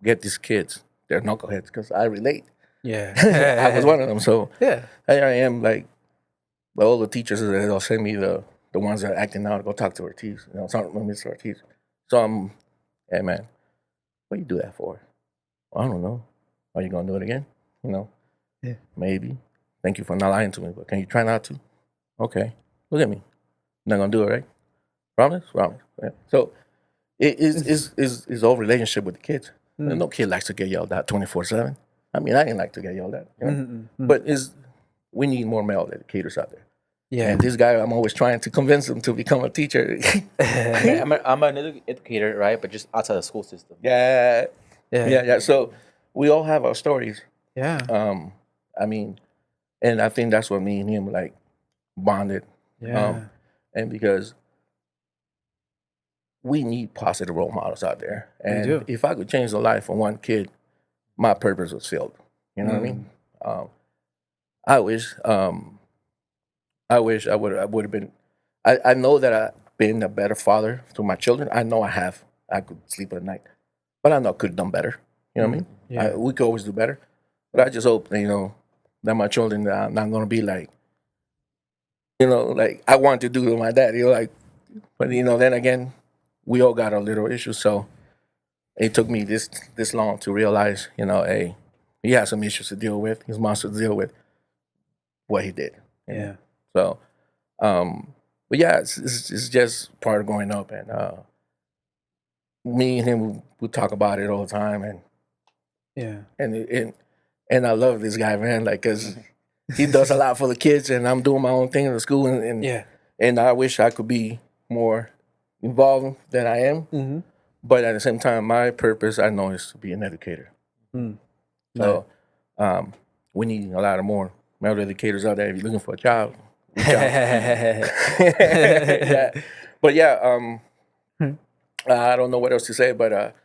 get these kids, they're knuckleheads, because I relate. Yeah. I was one of them. So Yeah. here I am, like, all the teachers, they'll send me the ones that are acting now to go talk to Ortiz. Talk to Mr. Ortiz. So I'm, hey, man, what you do that for? I don't know. Are you going to do it again? Yeah. Maybe. Thank you for not lying to me, but can you try not to? Okay. Look at me. Not going to do it, right? Promise? Promise. Yeah. So it is all relationship with the kids. No kid likes to get yelled at 24/7. I mean, I didn't like to get yelled at. But we need more male educators out there. Yeah. And this guy, I'm always trying to convince him to become a teacher. I'm an educator, right? But just outside the school system. Yeah. So we all have our stories. Yeah. I mean, and I think that's what me and him like bonded. Yeah. And because we need positive role models out there. And do. if I could change the life of one kid, my purpose was filled. You know what I mean? I wish I would have been. I know that I've been a better father to my children. I know I have. I could sleep at night, but I know I could have done better. You know what I mean? Yeah. We could always do better. But I just hope that my children are not going to be like, like I want to do to my dad. But then again, we all got our little issues. So it took me this long to realize, hey, he has some issues to deal with. His mom to deal with what he did. you know? Yeah. So, but yeah, it's just part of growing up, and me and him we talk about it all the time, and Yeah. and I love this guy, man, like because he does a lot for the kids, and I'm doing my own thing in the school, and Yeah. and I wish I could be more involved than I am, Mm-hmm. but at the same time, my purpose I know is to be an educator. So, we need a lot of more male educators out there. If you're looking for a job, reach out. Yeah. But yeah, I don't know what else to say, but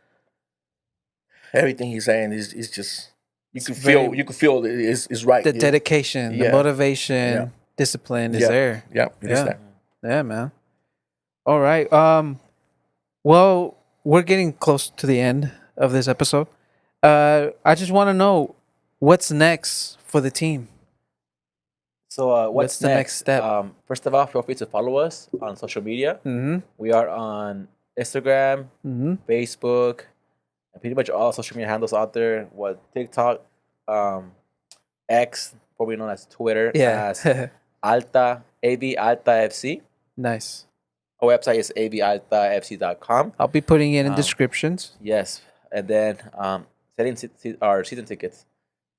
everything he's saying is just you can feel it is right. The dedication, the Yeah. motivation, Yeah. discipline is Yeah. there. Yeah, it is Yeah. that. Yeah, man. All right. Well, we're getting close to the end of this episode. I just want to know what's next for the team. So What's the next step? First of all, feel free to follow us on social media. Mm-hmm. We are on Instagram, Mm-hmm. Facebook, and pretty much all social media handles out there. What TikTok, X, probably known as Twitter, as Yeah. Alta, AV Alta FC. Nice. Our website is avaltafc.com. I'll be putting it in descriptions. Yes, and then selling our season tickets.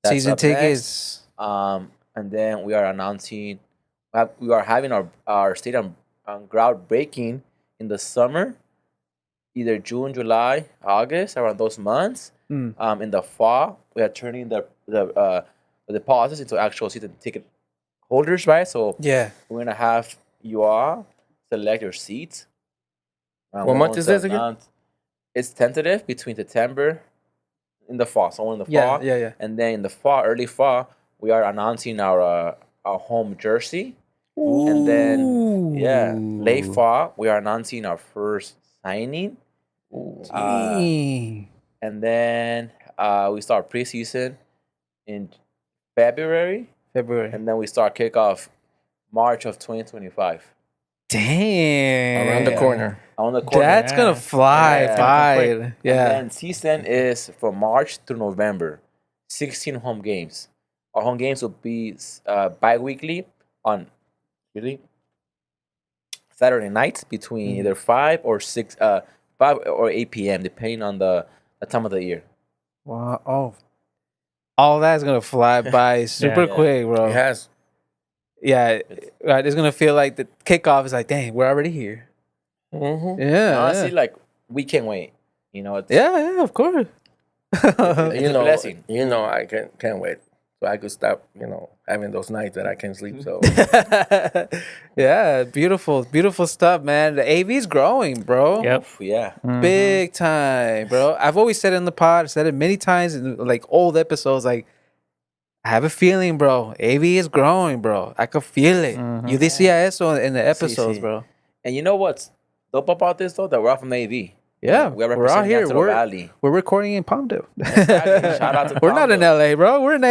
That's Season up next. tickets. And then we are announcing, we are having our stadium groundbreaking in the summer, either June, July, August, around those months. In the fall, we are turning the deposits into actual season ticket holders, right? So Yeah. we're gonna have you all select your seats. What month is this again? It's tentative between September in the fall, somewhere in the Yeah, fall. yeah. And then in the fall, early fall, we are announcing our home jersey. And then late fall, we are announcing our first signing. Dang. And then we start preseason in February, and then we start kickoff March of 2025. Damn. Around the corner. On the corner. That's gonna fly Yeah. by. And Yeah. then season is from March through November. 16 home games. Our home games will be bi-weekly on Saturday nights between either 5 or 8 p.m. depending on the time of the year. Wow. Oh. All that's gonna fly by super Yeah. quick, bro. It has. Yeah. Right. It's gonna feel like the kickoff is like, dang, we're already here. Mm-hmm. Yeah. Honestly, like we can't wait. You know, it's, Yeah, of course. it's a blessing. I can't wait. So I could stop, having those nights that I can't sleep. So Yeah, beautiful, beautiful stuff, man. The AV's growing, bro. Yep. Yeah. Big time, bro. I've always said it in the pod, I've said it many times in like old episodes, like I have a feeling, bro. AV is growing, bro. I can feel it. You decía eso in the episodes, sí. bro. And you know what's dope about this though? That we're all from the AV. Yeah, we're we're out representing here. Antelope Valley. We're recording in Palmdale. Exactly. Shout out to We're not in Palmdale. LA, bro. We're in the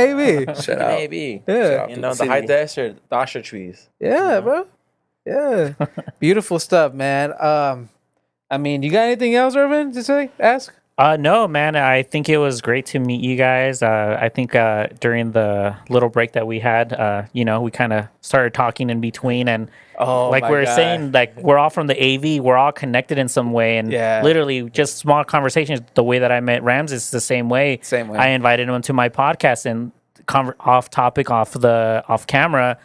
AV. shout In out. AV. Yeah. You know, the high desert, dasher trees. Yeah, bro. Yeah. Beautiful stuff, man. I mean, you got anything else, Irvin, to say? Ask? No, man. I think it was great to meet you guys. I think during the little break that we had, we kind of started talking in between, and like we were saying, like we're all from the AV, we're all connected in some way, and literally just small conversations. The way that I met Rams is the same way. Same way. I invited him to my podcast and off topic, off camera.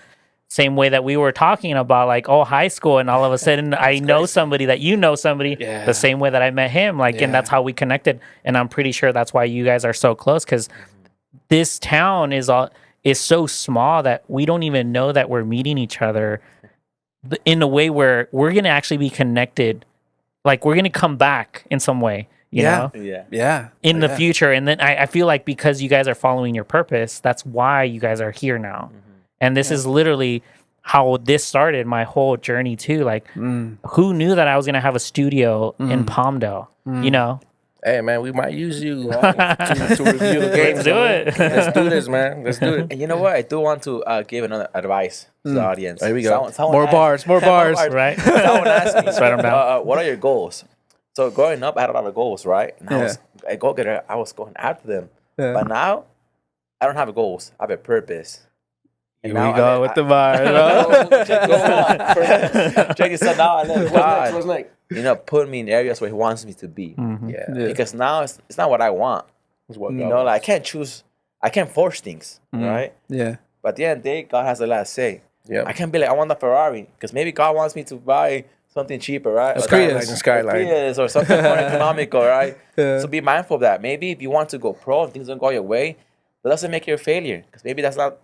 Same way that we were talking about, like, high school, and all of a sudden I know somebody that you know somebody, the same way that I met him, and that's how we connected. And I'm pretty sure that's why you guys are so close, because this town is so small that we don't even know that we're meeting each other in a way where we're gonna actually be connected, like we're gonna come back in some way, you know, in the future. And then I feel like because you guys are following your purpose, that's why you guys are here now. And this is literally how this started my whole journey too. Like, who knew that I was gonna have a studio in Palmdale? You know? Hey man, we might use you to review the games. Let's do it. Let's do this, man. Let's do it. And you know what? I do want to give another advice to the audience. There we go. More bars, Right? Someone asked me, Let's write 'em down. what are your goals? So growing up, I had a lot of goals, right? And I was a go-getter. I was going after them. But now, I don't have goals. I have a purpose. Here we go with the bars, bro. Check this out. Now I let God, What's next? put me in areas where He wants me to be. Yeah. Because now it's not what I want. It's what You God know, like I wants. can't choose. I can't force things, right? Yeah. But at the end of the day, God has the last say. Yep. I can't be like, I want the Ferrari. Because maybe God wants me to buy something cheaper, right? Skyline. Prius or something more economical, right? So be mindful of that. Maybe if you want to go pro and things don't go your way, that doesn't make you a failure. Because maybe that's not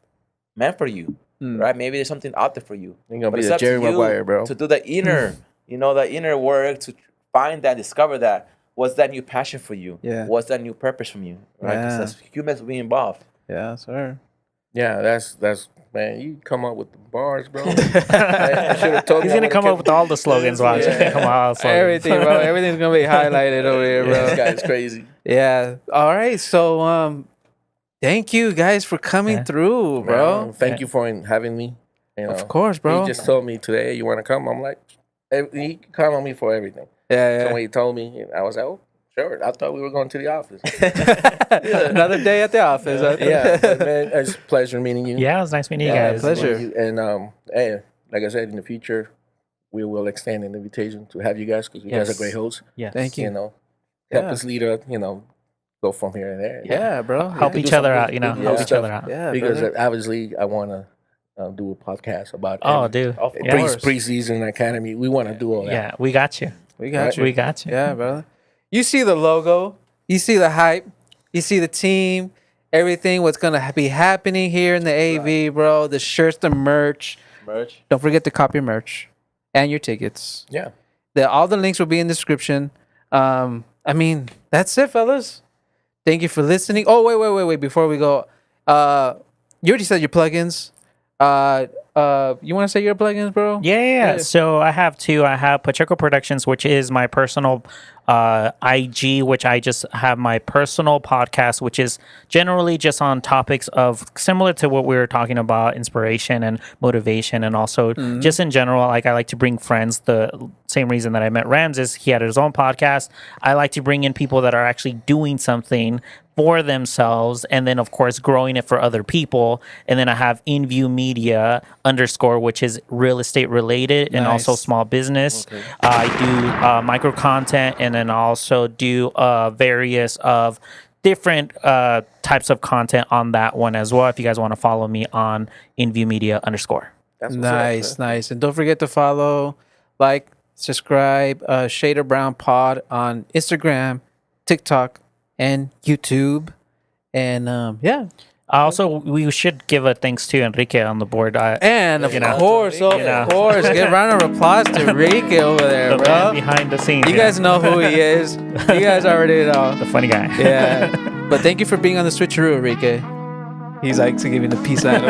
meant for you, right? Maybe there's something out there for you. You're gonna But be it's the up to Jerry you Maguire, bro. to do the inner, the inner work to find that, discover that. What's that new passion for you? Yeah. What's that new purpose from you? Right? Because as humans, we involved. Yeah, sir. Yeah, that's man. You come up with the bars, bro. I should have told you. He's gonna come up with all the slogans. Watch. Come on, all the slogans. Everything, bro. Everything's gonna be highlighted over here, This bro. guy's crazy. Yeah. All right. So, thank you guys for coming through, bro. Man, thank you for having me. Of course, bro. He just told me today, you want to come? I'm like, he can count on me for everything. Yeah, So when he told me, I was like, oh, sure. I thought we were going to the office. Another day at the office. Yeah, but man, it's a pleasure meeting you. Yeah, it was nice meeting you Yeah, guys. pleasure. And hey, like I said, in the future, we will extend an invitation to have you guys because you guys are great hosts. Yes. Thank you. Help Yeah. us lead up, go from here and there. Yeah, bro. Help do each other something out, good, help yeah. each other out. Yeah, Because brother. obviously I want to do a podcast about Dude. Of Yeah. course. preseason academy. We want to do all that. Yeah, we got you. We got you. We got you. Yeah, brother. You see the logo, you see the hype, you see the team, everything what's gonna be happening here in the AV, bro. The shirts, the merch. Don't forget to cop your merch and your tickets. Yeah. All the links will be in the description. I mean, that's it, fellas. Thank you for listening. Oh, wait. Before we go, you already said your plugins. You want to say your plugins, bro? Yeah. So I have two. I have Pacheco Productions, which is my personal IG, which I just have my personal podcast, which is generally just on topics of similar to what we were talking about, inspiration and motivation, and also just in general. Like, I like to bring friends. The same reason that I met Rams is he had his own podcast. I like to bring in people that are actually doing something for themselves, and then of course growing it for other people. And then I have InView Media _, which is real estate related and also small business. I do micro content, and then also do various of different types of content on that one as well. If you guys want to follow me on InView Media _. That's Nice. And don't forget to follow, like, subscribe, Shader Brown Pod on Instagram, TikTok, and YouTube. And yeah. Also, we should give a thanks to Enrique on the board. And of course, know. give a round of applause to Enrique over there, The bro. man behind the scenes. You guys know who he is. You guys already know. the funny guy. Yeah. But thank you for being on the switcheroo, Enrique. He's like giving the peace sign.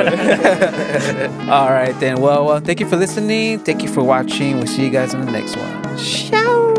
All right, then. Well, thank you for listening. Thank you for watching. We'll see you guys in the next one. Ciao.